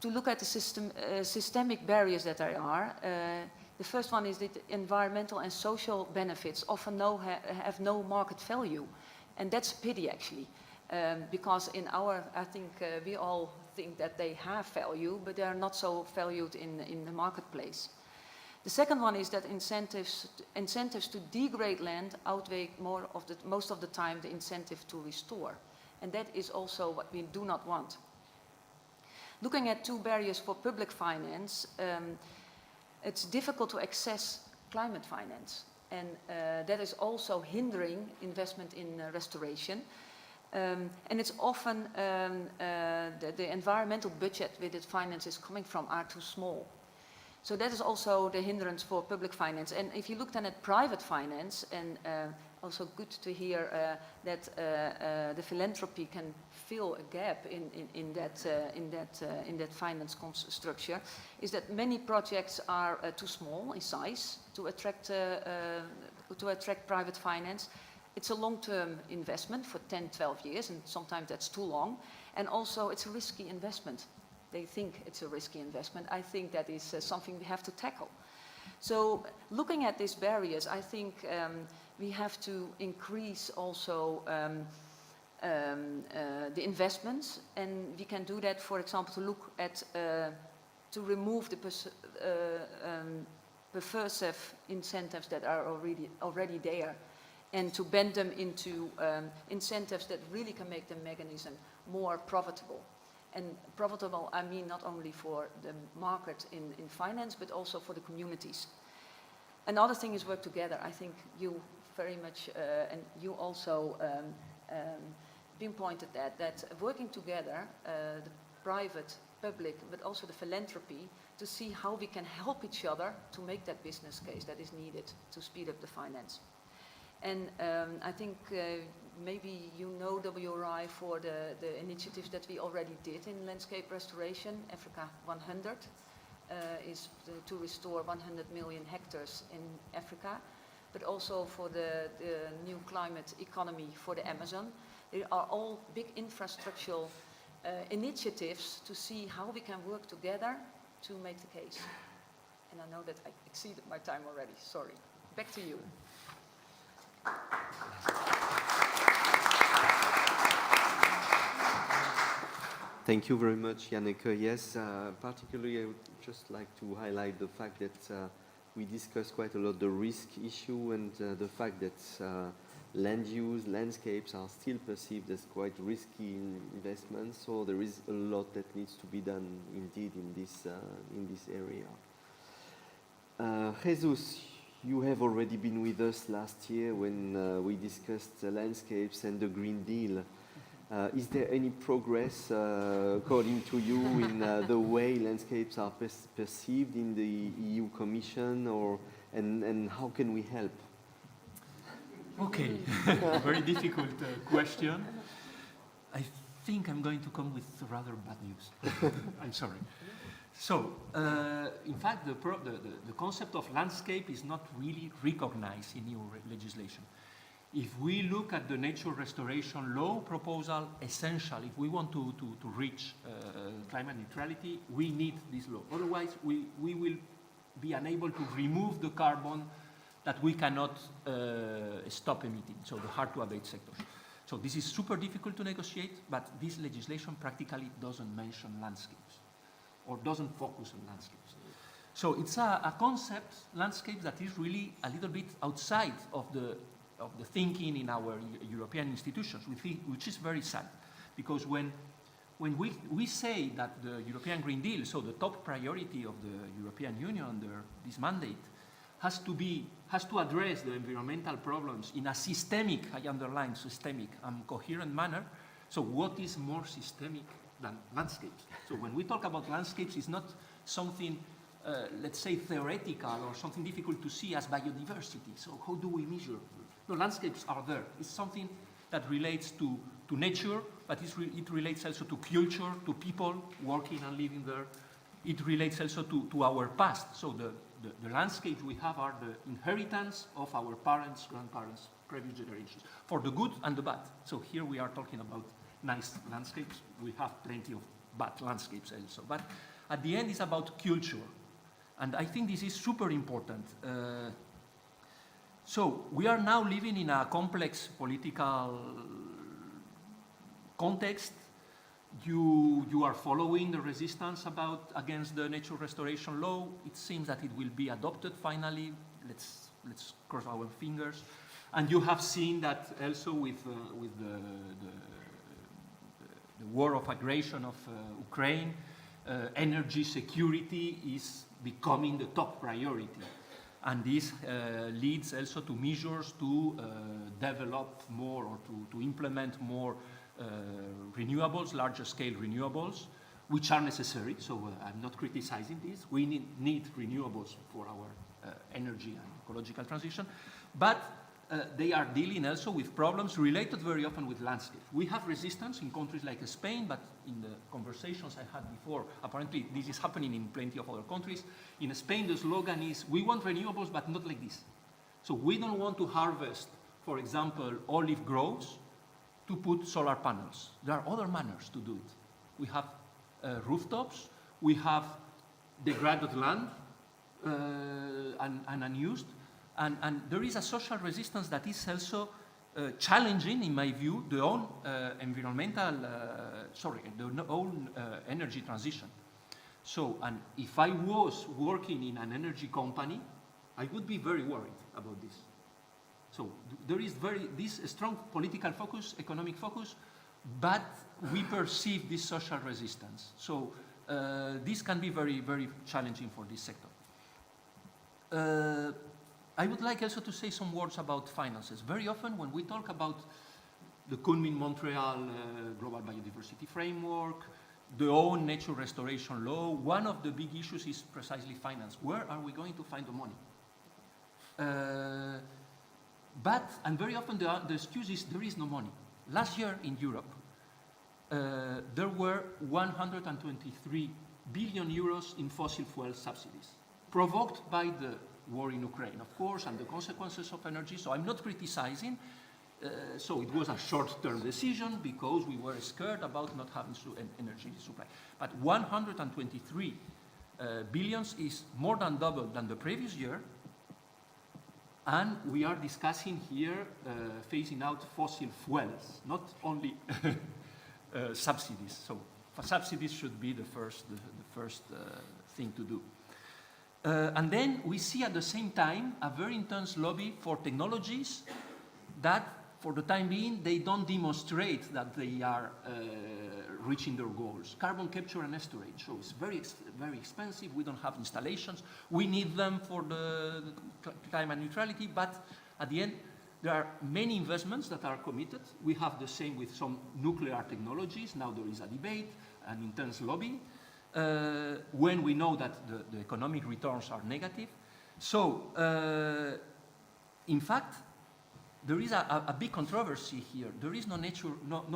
to look at the systemic barriers that there are, The first one is that environmental and social benefits often have no market value. And that's a pity, actually, because I think we all think that they have value, but they are not so valued in the marketplace. The second one is that incentives to degrade land outweigh most of the time the incentive to restore. And that is also what we do not want. Looking at two barriers for public finance, it's difficult to access climate finance. And that is also hindering investment in restoration. And it's often the environmental budget with its finance is coming from are too small. So that is also the hindrance for public finance. And if you look then at private finance, and also good to hear that the philanthropy can fill a gap in that finance structure, is that many projects are too small in size to attract private finance. It's a long-term investment for 10, 12 years, and sometimes that's too long. And also it's a risky investment. They think it's a risky investment. I think that is something we have to tackle. So looking at these barriers, I think we have to increase also the investments, and we can do that, for example, to look at, to remove the perversive incentives that are already there, and to bend them into incentives that really can make the mechanism more profitable. And profitable, I mean not only for the market in finance, but also for the communities. Another thing is work together. I think you very much, and you also pinpointed that working together, the private, public, but also the philanthropy, to see how we can help each other to make that business case that is needed to speed up the finance. And I think maybe you know WRI for the initiatives that we already did in landscape restoration. Africa 100 is to restore 100 million hectares in Africa, but also for the new climate economy for the Amazon. They are all big infrastructural initiatives to see how we can work together to make the case. And I know that I exceeded my time already, sorry. Back to you. Thank you very much, Janneke. Yes, particularly I would just like to highlight the fact that we discussed quite a lot the risk issue and the fact that land use, landscapes are still perceived as quite risky investments. So there is a lot that needs to be done indeed in this area. Jesus, you have already been with us last year when we discussed landscapes and the Green Deal. Is there any progress, according to you, in the way landscapes are perceived in the EU Commission, and how can we help? Okay, very difficult question. I think I'm going to come with rather bad news. I'm sorry. So, in fact, the concept of landscape is not really recognized in EU legislation. If we look at the nature restoration law proposal, essential, if we want to reach climate neutrality, we need this law. Otherwise, we will be unable to remove the carbon that we cannot stop emitting, so the hard-to-abate sectors. So this is super difficult to negotiate, but this legislation practically doesn't mention landscapes or doesn't focus on landscapes. So it's a concept, landscapes, that is really a little bit outside of the thinking in our European institutions, which is very sad. Because when we say that the European Green Deal, so the top priority of the European Union under this mandate, has to address the environmental problems in a systemic, I underline systemic, coherent manner. So what is more systemic than landscapes? So when we talk about landscapes, it's not something, let's say, theoretical or something difficult to see as biodiversity. So how do we measure? No, landscapes are there. It's something that relates to nature, but it relates also to culture, to people working and living there. It relates also to our past. So the landscapes we have are the inheritance of our parents, grandparents, previous generations, for the good and the bad. So here we are talking about nice landscapes. We have plenty of bad landscapes also. But at the end, it's about culture. And I think this is super important. So we are now living in a complex political context. You are following the resistance against the nature restoration law. It seems that it will be adopted finally. Let's cross our fingers. And you have seen that also with the war of aggression of Ukraine, energy security is becoming the top priority. And this leads also to measures to develop more or to implement more renewables, larger scale renewables, which are necessary. So I'm not criticizing this. We need renewables for our energy and ecological transition. But they are dealing also with problems related very often with landscape. We have resistance in countries like Spain, but in the conversations I had before, apparently this is happening in plenty of other countries. In Spain, the slogan is, we want renewables, but not like this. So we don't want to harvest, for example, olive groves to put solar panels. There are other manners to do it. We have rooftops, we have degraded land and unused, and there is a social resistance that is also challenging, in my view, the own energy transition. So, and if I was working in an energy company, I would be very worried about this. So there is this strong political focus, economic focus, but we perceive this social resistance. So this can be very, very challenging for this sector. I would like also to say some words about finances. Very often when we talk about the Kunming-Montreal Global Biodiversity Framework, the own nature restoration law, one of the big issues is precisely finance. Where are we going to find the money? And very often the excuse is there is no money. Last year in Europe, there were 123 billion euros in fossil fuel subsidies, provoked by the war in Ukraine, of course, and the consequences of energy. So I'm not criticizing. So it was a short-term decision because we were scared about not having an energy supply. But 123 billions is more than double than the previous year. And we are discussing here phasing out fossil fuels, not only subsidies. So subsidies should be the first thing to do. And then we see at the same time a very intense lobby for technologies that, for the time being, they don't demonstrate that they are reaching their goals. Carbon capture and storage, so it's very expensive. We don't have installations. We need them for the climate neutrality, but at the end, there are many investments that are committed. We have the same with some nuclear technologies. Now there is a debate, an intense lobby, when we know that the economic returns are negative. So, in fact, there is a big controversy here. There is no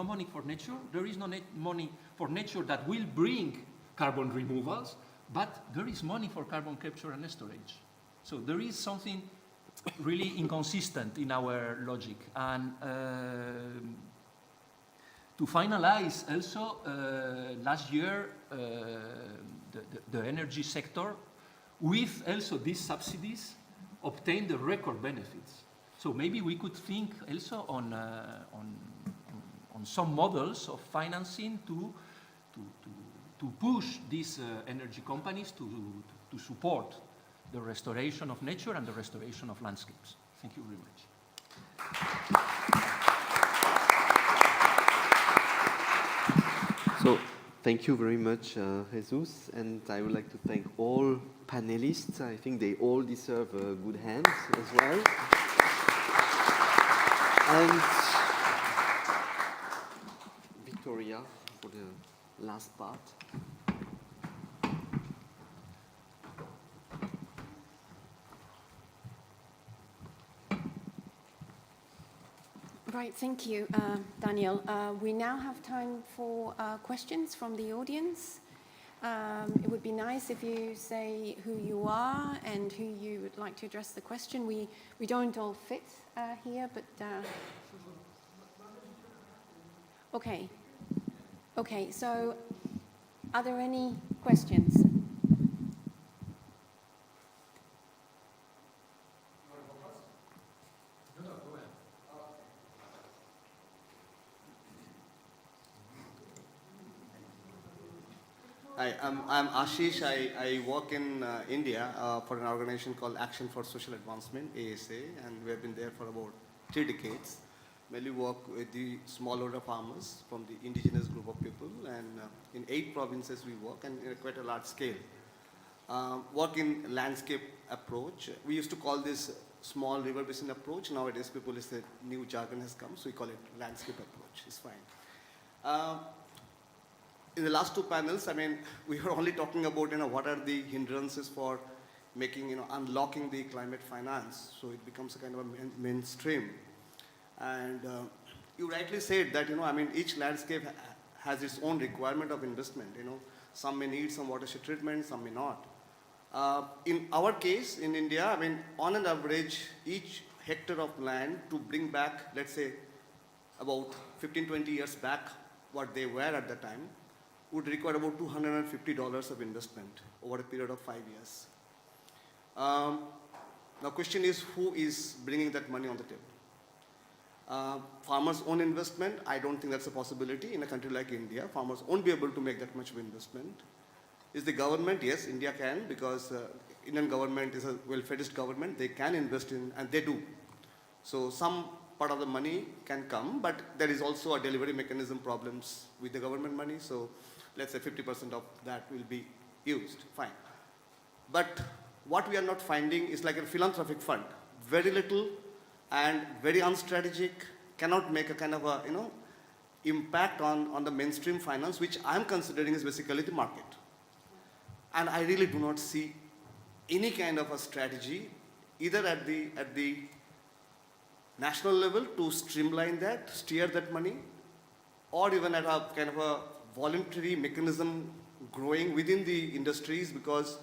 money for nature. There is no money for nature that will bring carbon removals, but there is money for carbon capture and storage. So there is something really inconsistent in our logic. And to finalize also, last year, the energy sector, with also these subsidies, obtained the record benefits. So maybe we could think also on some models of financing to push these energy companies to support the restoration of nature and the restoration of landscapes. Thank you very much. So, thank you very much, Jesus, and I would like to thank all panelists. I think they all deserve a good hand as well. And Victoria for the last part. Right, thank you, Daniel. We now have time for questions from the audience. It would be nice if you say who you are and who you would like to address the question. We don't all fit here, but okay. Okay, so are there any questions? Hi, I'm Ashish. I work in India for an organization called Action for Social Advancement, ASA, and we have been there for about 3 decades. Mainly work with the smallholder farmers from the indigenous group of people, and in 8 provinces we work, and in quite a large scale. Work in landscape approach. We used to call this small river basin approach. Nowadays, people say new jargon has come, so we call it landscape approach. It's fine. In the last 2 panels, I mean, we were only talking about, what are the hindrances for making, unlocking the climate finance, so it becomes a kind of a mainstream. And you rightly said that, I mean, each landscape has its own requirement of investment, Some may need some watershed treatment, some may not. In our case, in India, I mean, on an average, each hectare of land to bring back, let's say, about 15, 20 years back, what they were at the time, would require about $250 of investment over a period of 5 years. Now, question is, who is bringing that money on the table? Farmers' own investment, I don't think that's a possibility in a country like India. Farmers won't be able to make that much of investment. Is the government? Yes, India can, because Indian government is a welfarist government. They can invest in, and they do. So some part of the money can come, but there is also a delivery mechanism problems with the government money. So let's say 50% of that will be used, fine. But what we are not finding is like a philanthropic fund. Very little and very unstrategic, cannot make a kind of a, impact on the mainstream finance, which I'm considering is basically the market. And I really do not see any kind of a strategy, either at the national level to streamline that, steer that money, or even at a kind of a voluntary mechanism growing within the industries, because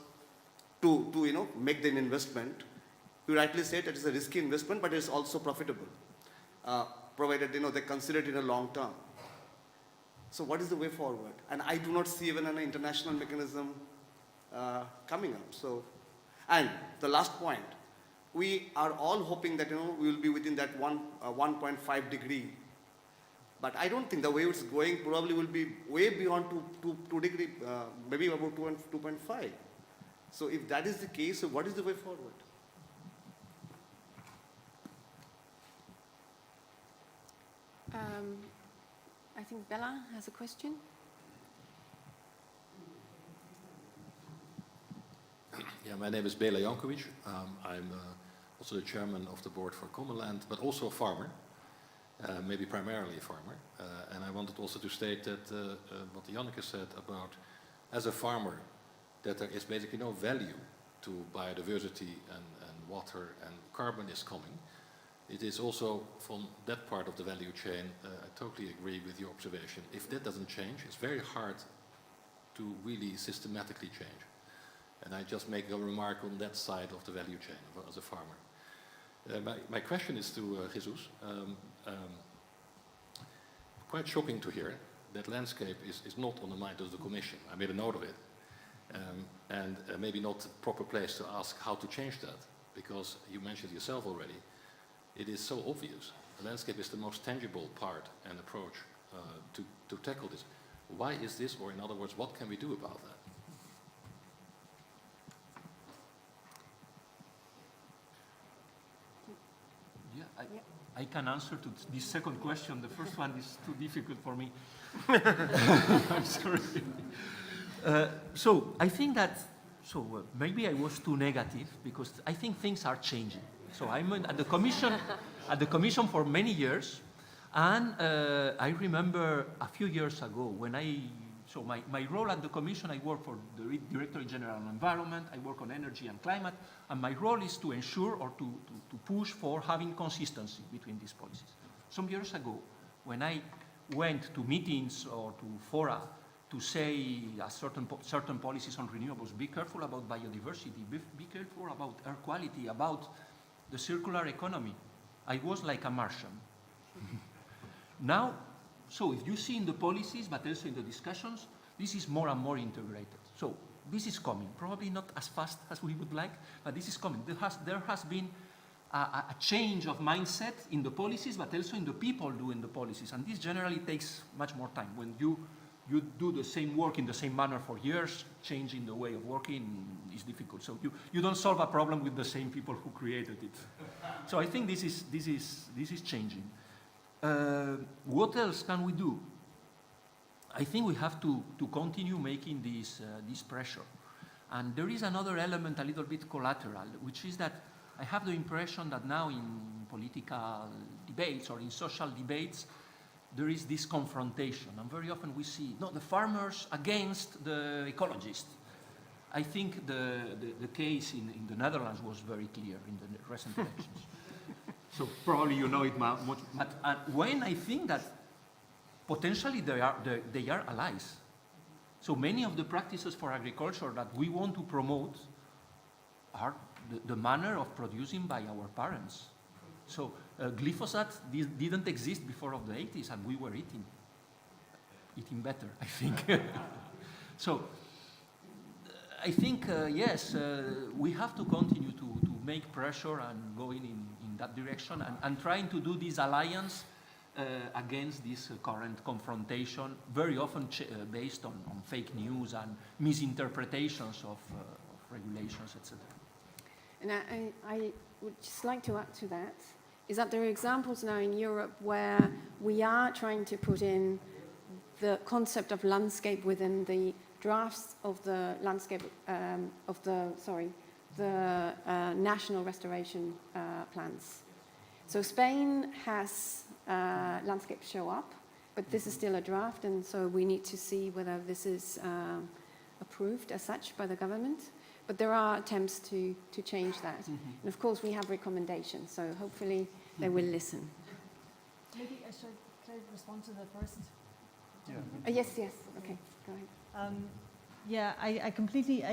to make the investment. You rightly said it is a risky investment, but it's also profitable, provided they consider it in a long term. So what is the way forward? And I do not see even an international mechanism coming up. So, and the last point, we are all hoping that we will be within that 1.5 degree. But I don't think the way it's going probably will be way beyond 2 degree, maybe about 2.5. So if that is the case, so what is the way forward? I think Bella has a question. Yeah, my name is Bela Jankovic. I'm also the chairman of the board for Common Land, but also a farmer, maybe primarily a farmer. And I wanted also to state that what Janneke said about, as a farmer, that there is basically no value to biodiversity and water, and carbon is coming. It is also from that part of the value chain, I totally agree with your observation. If that doesn't change, it's very hard to really systematically change. And I just make a remark on that side of the value chain as a farmer. My question is to Jesus. Quite shocking to hear that landscape is not on the mind of the Commission. I made a note of it. And maybe not the proper place to ask how to change that, because you mentioned yourself already. It is so obvious. The landscape is the most tangible part and approach to tackle this. Why is this, or in other words, what can we do about that? Yeah, I can answer to this second question. The first one is too difficult for me. I'm sorry. So I think that, maybe I was too negative, because I think things are changing. So I'm at the commission for many years, and I remember a few years ago when my role at the commission, I work for the Directorate General on Environment, I work on energy and climate, and my role is to ensure or to push for having consistency between these policies. Some years ago, when I went to meetings or to fora to say certain policies on renewables, be careful about biodiversity, be careful about air quality, about the circular economy, I was like a Martian. Now, so if you see in the policies, but also in the discussions, this is more and more integrated. So this is coming, probably not as fast as we would like, but this is coming. There has been a change of mindset in the policies, but also in the people doing the policies. And this generally takes much more time. When you you do the same work in the same manner for years, changing the way of working is difficult. So you don't solve a problem with the same people who created it. So I think this is changing. What else can we do? I think we have to continue making this pressure. And there is another element a little bit collateral, which is that I have the impression that now in political debates or in social debates, there is this confrontation. And very often we see, no, the farmers against the ecologists. I think the case in the Netherlands was very clear in the recent elections. So probably you know it much. But when I think that potentially they are allies. So many of the practices for agriculture that we want to promote are the manner of producing by our parents. So glyphosate didn't exist before of the 80s, and we were eating better, I think. So I think, yes, we have to continue to make pressure and going in that direction and trying to do this alliance against this current confrontation, very often based on fake news and misinterpretations of regulations, etc. And I would just like to add to that, is that there are examples now in Europe where we are trying to put in the concept of landscape within the drafts of the landscape the national restoration plans. So Spain has landscape show up, but this is still a draft, and so we need to see whether this is approved as such by the government. But there are attempts to change that. And of course, we have recommendations, so hopefully they will listen. Maybe can I respond to that first? Yeah. Yes, okay, go ahead. Yeah, I completely.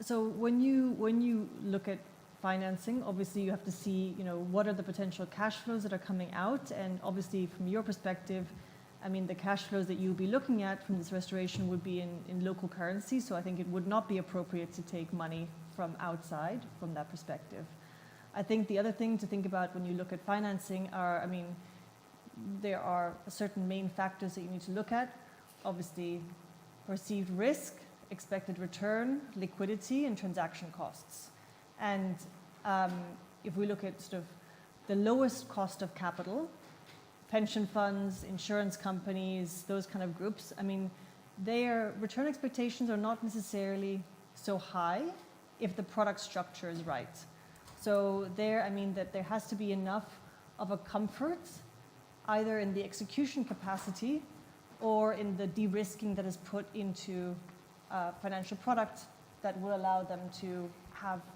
So when you look at financing, obviously you have to see, what are the potential cash flows that are coming out, and obviously from your perspective, I mean, the cash flows that you'll be looking at from this restoration would be in local currency, so I think it would not be appropriate to take money from outside from that perspective. I think the other thing to think about when you look at financing are, there are certain main factors that you need to look at. Obviously, perceived risk, expected return, liquidity, and transaction costs. And if we look at sort of the lowest cost of capital, pension funds, insurance companies, those kind of groups, their return expectations are not necessarily so high if the product structure is right. So that there has to be enough of a comfort either in the execution capacity or in the de-risking that is put into a financial product that will allow them to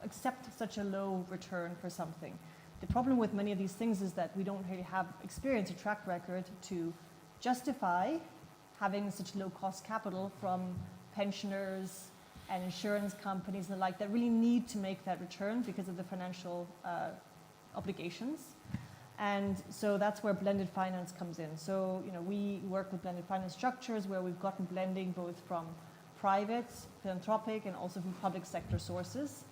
accept such a low return for something. The problem with many of these things is that we don't really have experience or track record to justify having such low cost capital from pensioners and insurance companies and the like that really need to make that return because of the financial obligations. And so that's where blended finance comes in. So, we work with blended finance structures where we've gotten blending both from private, philanthropic, and also from public sector sources.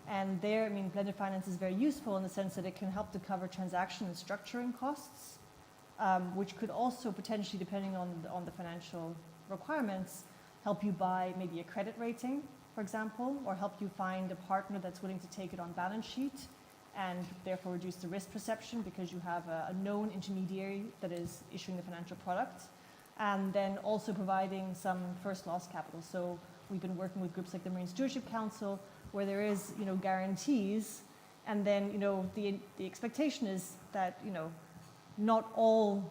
And there, blended finance is very useful in the sense that it can help to cover transaction and structuring costs, which could also potentially, depending on the financial requirements, help you buy maybe a credit rating, for example, or help you find a partner that's willing to take it on balance sheet and therefore reduce the risk perception because you have a known intermediary that is issuing the financial product, and then also providing some first loss capital. So we've been working with groups like the Marine Stewardship Council where there is, guarantees, and then, the expectation is that, not all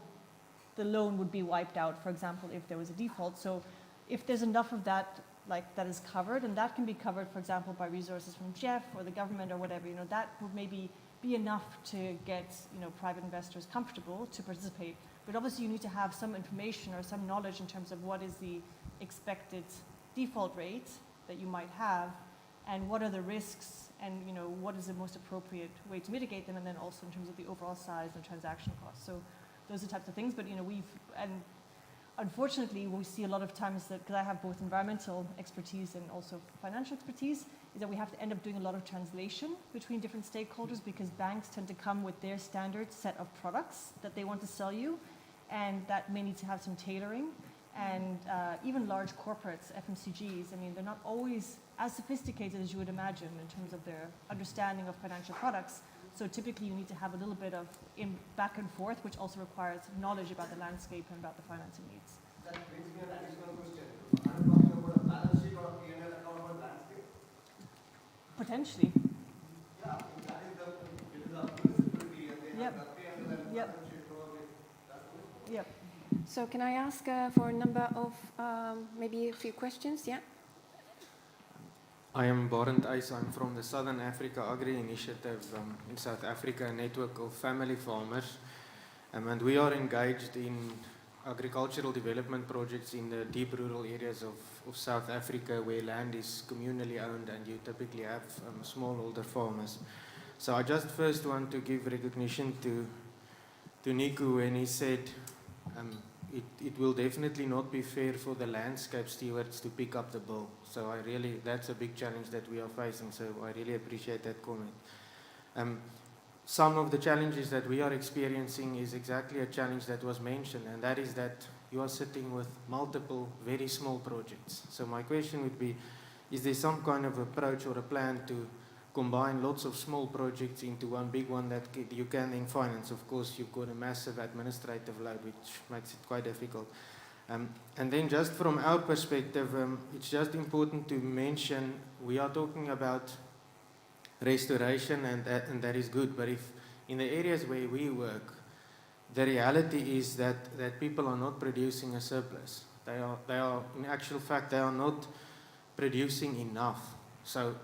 the loan would be wiped out, for example, if there was a default. So if there's enough of that, that is covered, and that can be covered, for example, by resources from Jeff or the government or whatever, that would maybe be enough to get, private investors comfortable to participate. But obviously you need to have some information or some knowledge in terms of what is the expected default rate that you might have, and what are the risks, and what is the most appropriate way to mitigate them, and then also in terms of the overall size and transaction costs. So those are the types of things, but unfortunately we see a lot of times that, because I have both environmental expertise and also financial expertise, is that we have to end up doing a lot of translation between different stakeholders because banks tend to come with their standard set of products that they want to sell you, and that may need to have some tailoring. And even large corporates, FMCGs, I mean, they're not always as sophisticated as you would imagine in terms of their understanding of financial products. So typically you need to have a little bit of back and forth, which also requires knowledge about the landscape and about the financing needs. That brings me an additional question. Are you talking about a balance sheet or a P&L account for landscape? Potentially. Yeah, that is the principality and they Yep. have the P&L and Yep. balance sheet probably. That's good. Yep. So can I ask for a number of, maybe a few questions? Yeah. I am Barend Eis. I'm from the Southern Africa Agri Initiative in South Africa, a network of family farmers. And we are engaged in agricultural development projects in the deep rural areas of South Africa where land is communally owned and you typically have smallholder farmers. So I just first want to give recognition to Nico when he said it will definitely not be fair for the landscape stewards to pick up the bill. So that's a big challenge that we are facing, so I really appreciate that comment. Some of the challenges that we are experiencing is exactly a challenge that was mentioned, and that is that you are sitting with multiple very small projects. So my question would be, is there some kind of approach or a plan to combine lots of small projects into one big one that you can then finance? Of course, you've got a massive administrative load, which makes it quite difficult. And then just from our perspective, it's just important to mention we are talking about restoration and that is good, but if in the areas where we work, the reality is that people are not producing a surplus. They are in actual fact, they are not producing enough. So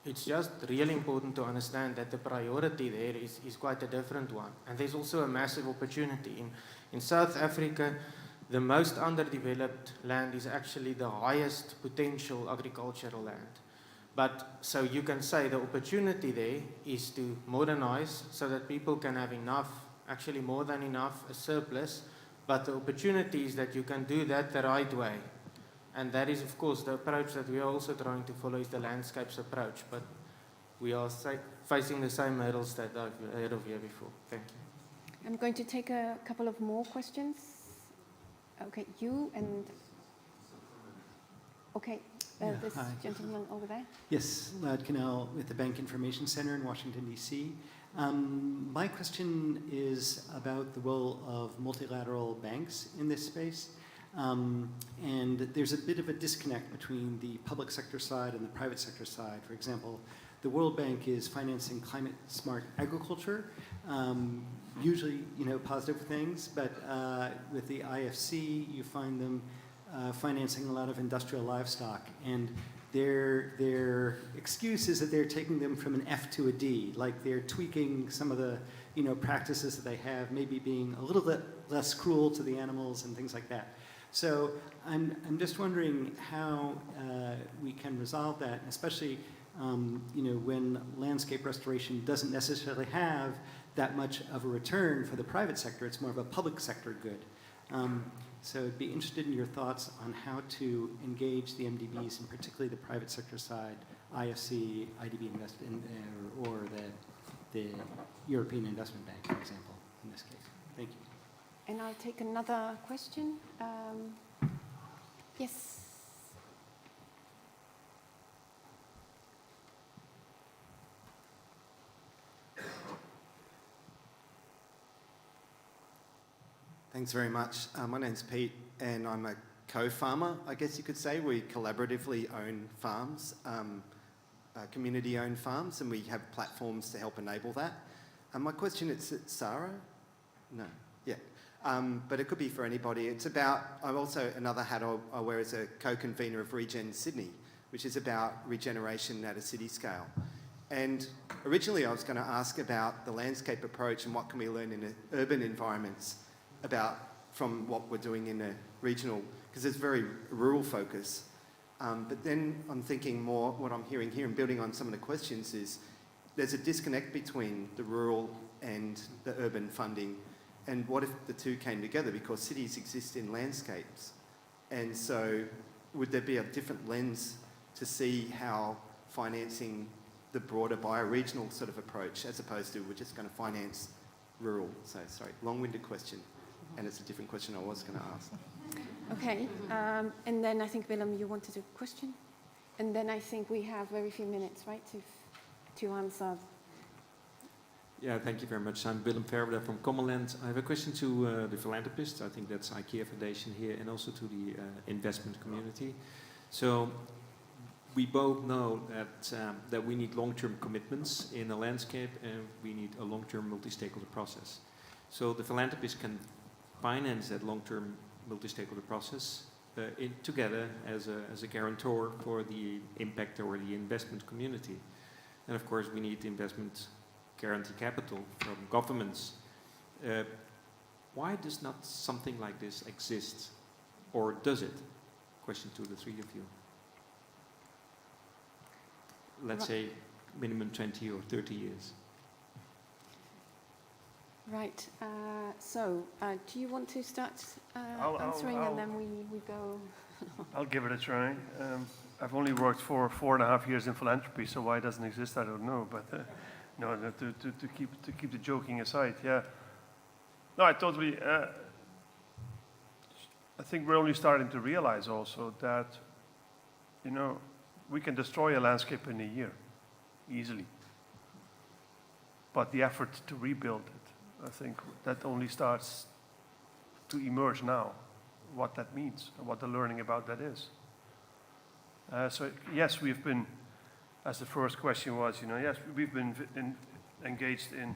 it's just really important to understand that the priority there is quite a different one. And there's also a massive opportunity. In South Africa, the most underdeveloped land is actually the highest potential agricultural land. But so you can say the opportunity there is to modernize so that people can have enough, actually more than enough, a surplus. But the opportunity is that you can do that the right way. And that is, of course, the approach that we are also trying to follow is the landscapes approach. But we are facing the same hurdles that I've heard of here before. Thank you. I'm going to take a couple of more questions. Okay, you and... Okay, this hi. gentleman over there. Yes, Lad Cannell with the Bank Information Center in Washington, D.C. My question is about the role of multilateral banks in this space. And there's a bit of a disconnect between the public sector side and the private sector side. For example, the World Bank is financing climate-smart agriculture, usually, positive things, but with the IFC, you find them financing a lot of industrial livestock, and their excuse is that they're taking them from an F to a D, like they're tweaking some of the practices that they have, maybe being a little bit less cruel to the animals and things like that. So I'm just wondering how we can resolve that, especially when landscape restoration doesn't necessarily have that much of a return for the private sector. It's more of a public sector good. So I'd be interested in your thoughts on how to engage the MDBs, and particularly the private sector side, IFC, IDB or the European Investment Bank, for example, in this case. Thank you. And I'll take another question. Yes. Thanks very much. My name's Pete, and I'm a co-farmer, I guess you could say. We collaboratively own farms, community-owned farms, and we have platforms to help enable that. My question is Sarah? No, yeah. But it could be for anybody. It's about, I'm also, another hat I wear as a co-convener of Regen Sydney, which is about regeneration at a city scale. And originally I was going to ask about the landscape approach and what can we learn in urban environments from what we're doing in a regional, because it's very rural focus. But then I'm thinking more, what I'm hearing here and building on some of the questions is, there's a disconnect between the rural and the urban funding. And what if the two came together? Because cities exist in landscapes. And so would there be a different lens to see how financing the broader bioregional sort of approach, as opposed to we're just going to finance rural? So sorry, long-winded question. And it's a different question I was going to ask. Okay, and then I think, Willem, you wanted a question? And then I think we have very few minutes, right, to answer. Yeah, thank you very much. I'm Willem Verwerder from Commonland. I have a question to the philanthropist. I think that's IKEA Foundation here, and also to the investment community. So we both know that we need long-term commitments in the landscape, and we need a long-term multi-stakeholder process. So the philanthropist can finance that long-term multi-stakeholder process together as a guarantor for the impact or the investment community. And of course, we need investment guarantee capital from governments. Why does not something like this exist, or does it? Question to the three of you. Let's say minimum 20 or 30 years. Right, so do you want to start answering and then we go? I'll give it a try. I've only worked for 4.5 years in philanthropy, so why it doesn't exist, I don't know. But no, to keep the joking aside, yeah. No, I totally. I think we're only starting to realize also that, you know, we can destroy a landscape in a year, easily. But the effort to rebuild it, I think that only starts to emerge now, what that means and what the learning about that is. So yes, we've been, as the first question was, you know, yes, we've been engaged in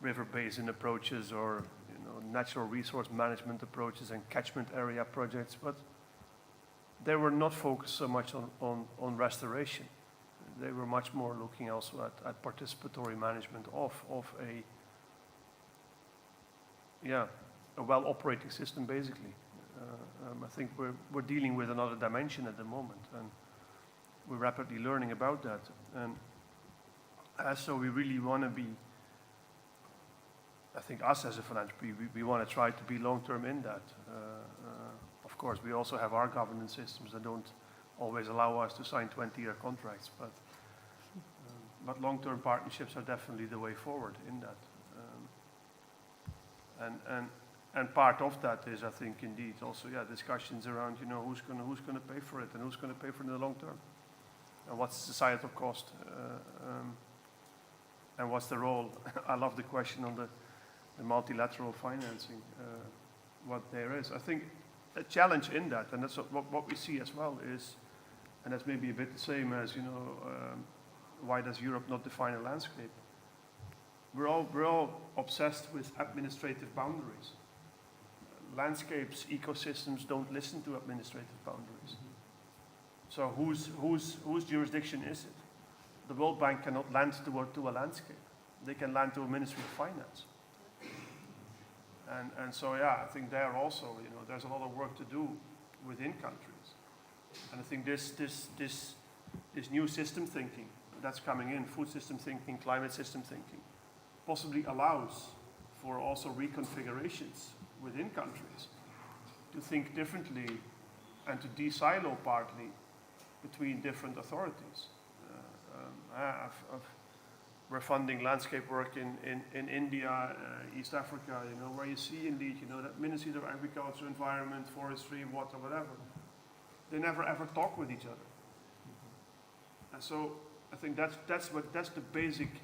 river basin approaches or, you know, natural resource management approaches and catchment area projects, but they were not focused so much on restoration. They were much more looking also at participatory management of a well-operating system, basically. I think we're dealing with another dimension at the moment, and we're rapidly learning about that. And so we really want to be, I think us as a philanthropy, we want to try to be long-term in that. Of course, we also have our governance systems that don't always allow us to sign 20-year contracts, but long-term partnerships are definitely the way forward in that. And part of that is, I think, indeed, also, discussions around, you know, who's going to pay for it and who's going to pay for it in the long term, and what's the societal cost, and what's the role. I love the question on the multilateral financing, what there is. I think a challenge in that, and that's what we see as well, is, and that's maybe a bit the same as, you know, why does Europe not define a landscape? We're all obsessed with administrative boundaries. Landscapes, ecosystems don't listen to administrative boundaries. So whose jurisdiction is it? The World Bank cannot land to a landscape. They can land to a Ministry of Finance. And so, I think there also, you know, there's a lot of work to do within countries. And I think this new system thinking that's coming in, food system thinking, climate system thinking, possibly allows for also reconfigurations within countries to think differently and to de-silo partly between different authorities. We're funding landscape work in India, East Africa, you know, where you see indeed, you know, that ministries of agriculture, environment, forestry, water, whatever, they never ever talk with each other. And so I think that's the basic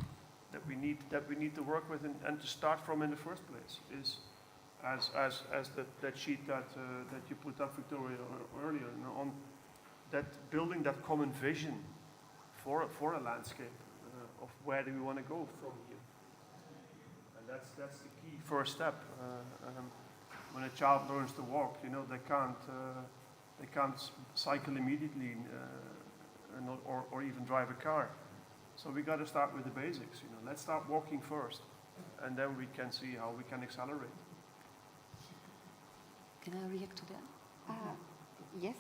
that we need to work with and to start from in the first place, is as that sheet that you put up, Victoria, earlier, you know, on that building that common vision for a landscape of where do we want to go from here. And that's the key first step. When a child learns to walk, you know, they can't cycle immediately or even drive a car. So we got to start with the basics. You know, let's start walking first, and then we can see how we can accelerate. Can I react to that? Yes,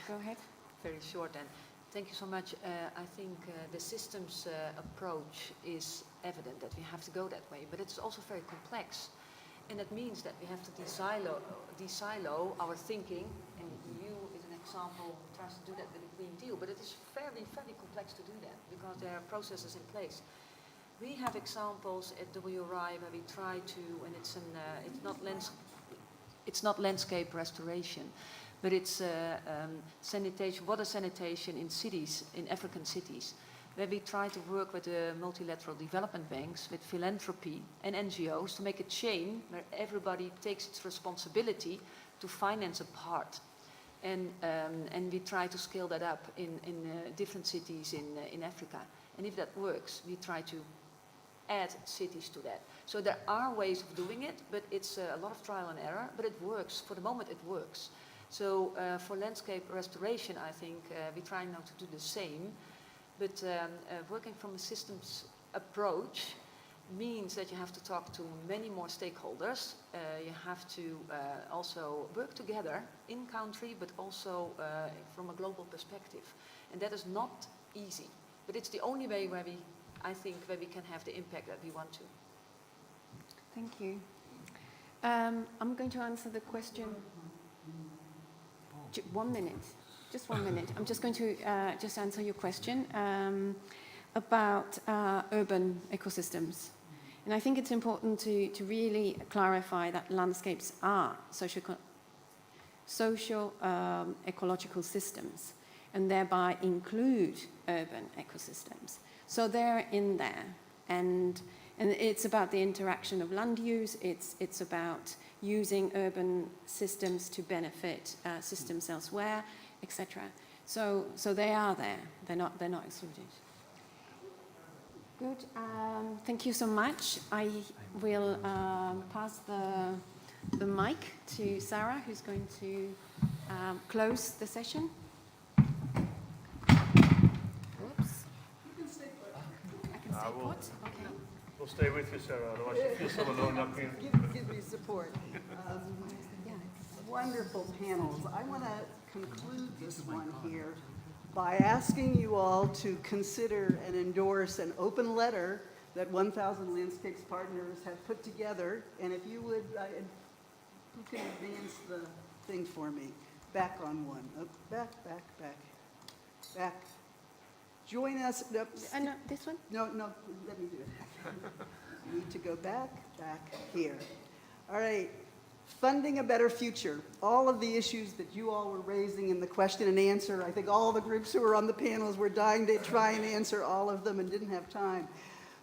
go ahead. Very short then. Thank you so much. I think the systems approach is evident that we have to go that way, but it's also very complex. And that means that we have to de-silo our thinking, and EU is an example, tries to do that with the Green Deal, but it is very, very complex to do that because there are processes in place. We have examples at WRI where we try to, and it's not it's not landscape restoration, but it's sanitation, water sanitation in cities, in African cities, where we try to work with the multilateral development banks, with philanthropy and NGOs to make a chain where everybody takes its responsibility to finance a part. And we try to scale that up in different cities in Africa. And if that works, we try to add cities to that. So there are ways of doing it, but it's a lot of trial and error, but it works. For the moment, it works. So for landscape restoration, I think we try now to do the same, but working from a systems approach means that you have to talk to many more stakeholders. You have to also work together in country, but also from a global perspective. And that is not easy, but it's the only way where I think we can have the impact that we want to. Thank you. I'm going to answer the question. 1 minute, just 1 minute. I'm just going to just answer your question about urban ecosystems. And I think it's important to really clarify that landscapes are social ecological systems, and thereby include urban ecosystems. So they're in there, and it's about the interaction of land use. It's about using urban systems to benefit systems elsewhere, etc. So they are there. They're not excluded. Good. Thank you so much. I will pass the mic to Sarah, who's going to close the session. Oops. You can stay put. I can stay put? Okay. We'll stay with you, Sarah, otherwise you feel so alone up here. Give me support. Wonderful panels. I want to conclude this one here by asking you all to consider and endorse an open letter that 1,000 Landscapes Partners have put together. And if you would, who can advance the thing for me? Back on one. Oh, back. Join us. No, no, this one? No, let me do it. Need to go back here. All right. Funding a better future. All of the issues that you all were raising in the question and answer, I think all the groups who were on the panels were dying to try and answer all of them and didn't have time.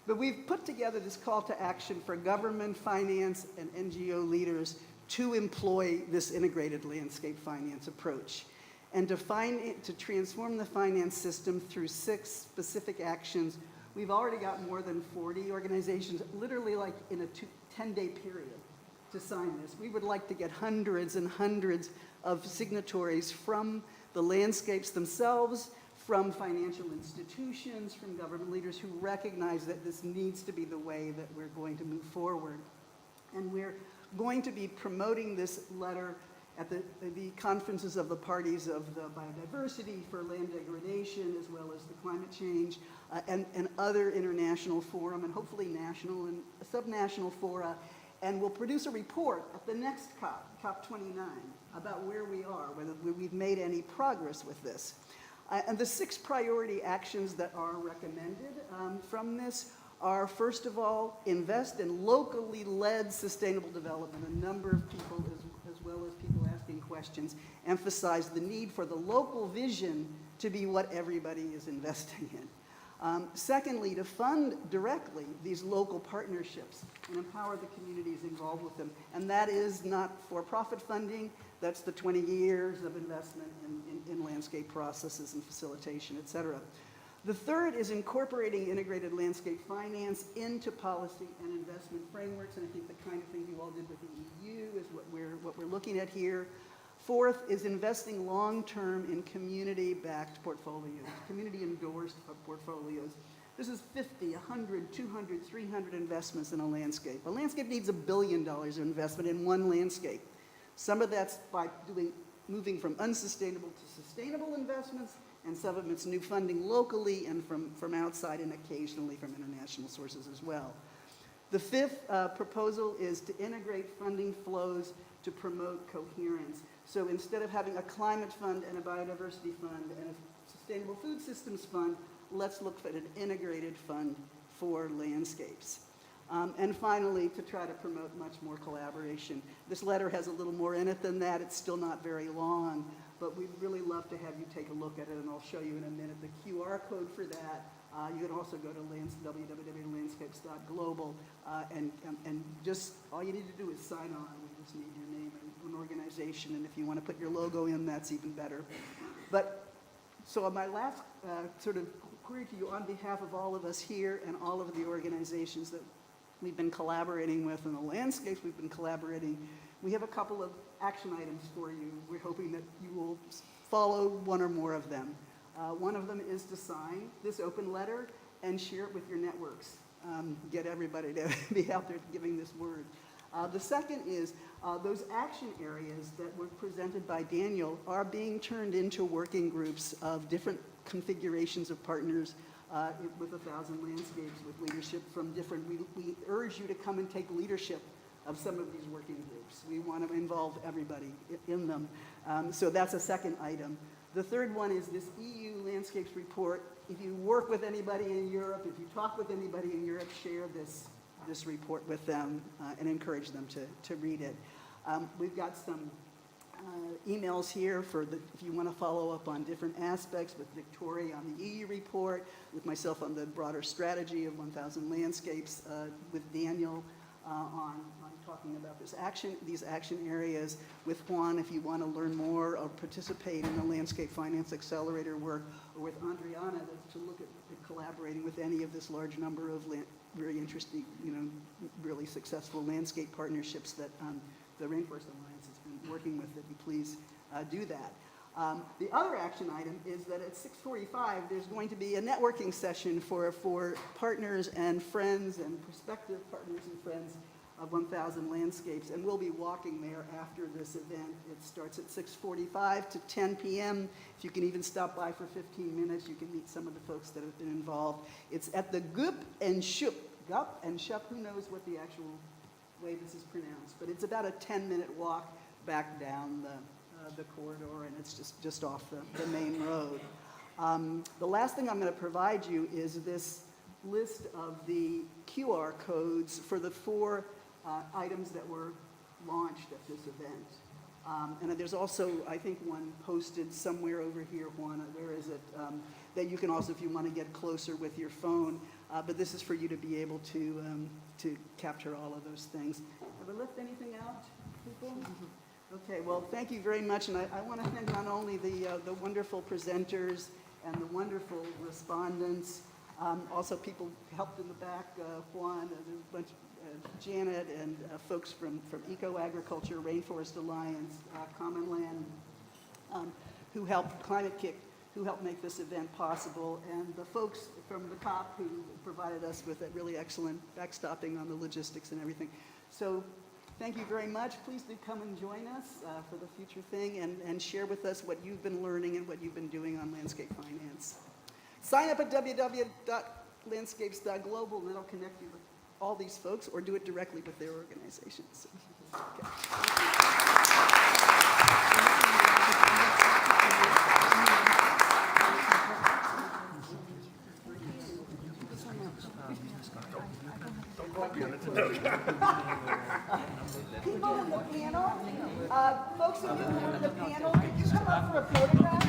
But we've put together this call to action for government, finance, and NGO leaders to employ this integrated landscape finance approach and to transform the finance system through 6 specific actions. We've already got more than 40 organizations, literally like in a 10-day period, to sign this. We would like to get hundreds and hundreds of signatories from the landscapes themselves, from financial institutions, from government leaders who recognize that this needs to be the way that we're going to move forward. And we're going to be promoting this letter at the conferences of the parties of the biodiversity, for land degradation, as well as the climate change, and other international forum, and hopefully national and subnational fora. And we'll produce a report at the next COP, COP29, about where we are, whether we've made any progress with this. And the 6 priority actions that are recommended from this are, first of all, invest in locally led sustainable development. A number of people, as well as people asking questions, emphasize the need for the local vision to be what everybody is investing in. Secondly, to fund directly these local partnerships and empower the communities involved with them. And that is not for-profit funding. That's the 20 years of investment in landscape processes and facilitation, et cetera. The third is incorporating integrated landscape finance into policy and investment frameworks. And I think the kind of thing you all did with the EU is what we're looking at here. Fourth is investing long-term in community-backed portfolios, community-endorsed portfolios. This is 50, 100, 200, 300 investments in a landscape. A landscape needs $1 billion of investment in one landscape. Some of that's by moving from unsustainable to sustainable investments, and some of it's new funding locally and from outside, and occasionally from international sources as well. The fifth proposal is to integrate funding flows to promote coherence. So instead of having a climate fund and a biodiversity fund and a sustainable food systems fund, let's look at an integrated fund for landscapes. And finally, to try to promote much more collaboration. This letter has a little more in it than that. It's still not very long, but we'd really love to have you take a look at it, and I'll show you in a minute the QR code for that. You can also go to www.landscapes.global, and just all you need to do is sign on. We just need your name and an organization, and if you want to put your logo in, that's even better. But so my last sort of query to you on behalf of all of us here and all of the organizations that we've been collaborating with and the landscapes we've been collaborating, we have a couple of action items for you. We're hoping that you will follow one or more of them. One of them is to sign this open letter and share it with your networks. Get everybody to be out there giving this word. The second is those action areas that were presented by Daniel are being turned into working groups of different configurations of partners with 1,000 landscapes, with leadership from different, we urge you to come and take leadership of some of these working groups. We want to involve everybody in them. So that's a second item. The third one is this EU landscapes report. If you work with anybody in Europe, if you talk with anybody in Europe, share this report with them and encourage them to read it. We've got some emails here for if you want to follow up on different aspects, with Victoria on the EU report, with myself on the broader strategy of 1,000 landscapes, with Daniel on talking about these action areas, with Juan if you want to learn more or participate in the Landscape Finance Accelerator work, or with Adriana to look at collaborating with any of this large number of very interesting, really successful landscape partnerships that the Rainforest Alliance has been working with, that you please do that. The other action item is that at 6:45, there's going to be a networking session for partners and friends and prospective partners and friends of 1,000 landscapes, and we'll be walking there after this event. It starts at 6:45 to 10 p.m. If you can even stop by for 15 minutes, you can meet some of the folks that have been involved. It's at the Gup and Shup, who knows what the actual way this is pronounced, but it's about a 10-minute walk back down the corridor, and it's just off the main road. The last thing I'm going to provide you is this list of the QR codes for the 4 items that were launched at this event. And there's also, I think, one posted somewhere over here, Juana, where is it? That you can also, if you want to get closer with your phone, but this is for you to be able to capture all of those things. Have I left anything out, people? Okay, well, thank you very much, and I want to thank not only the wonderful presenters and the wonderful respondents, also people helped in the back, Juan, there's a bunch, Janet, and folks from Eco-Agriculture, Rainforest Alliance, Common Land, who helped, Climate Kick, who helped make this event possible, and the folks from the COP who provided us with that really excellent backstopping on the logistics and everything. So thank you very much. Please do come and join us for the future thing, and share with us what you've been learning and what you've been doing on landscape finance. Sign up at www.landscapes.global, and that'll connect you with all these folks, or do it directly with their organizations. Okay. People in the panel, folks of you who are in the panel, could you come up for a photograph?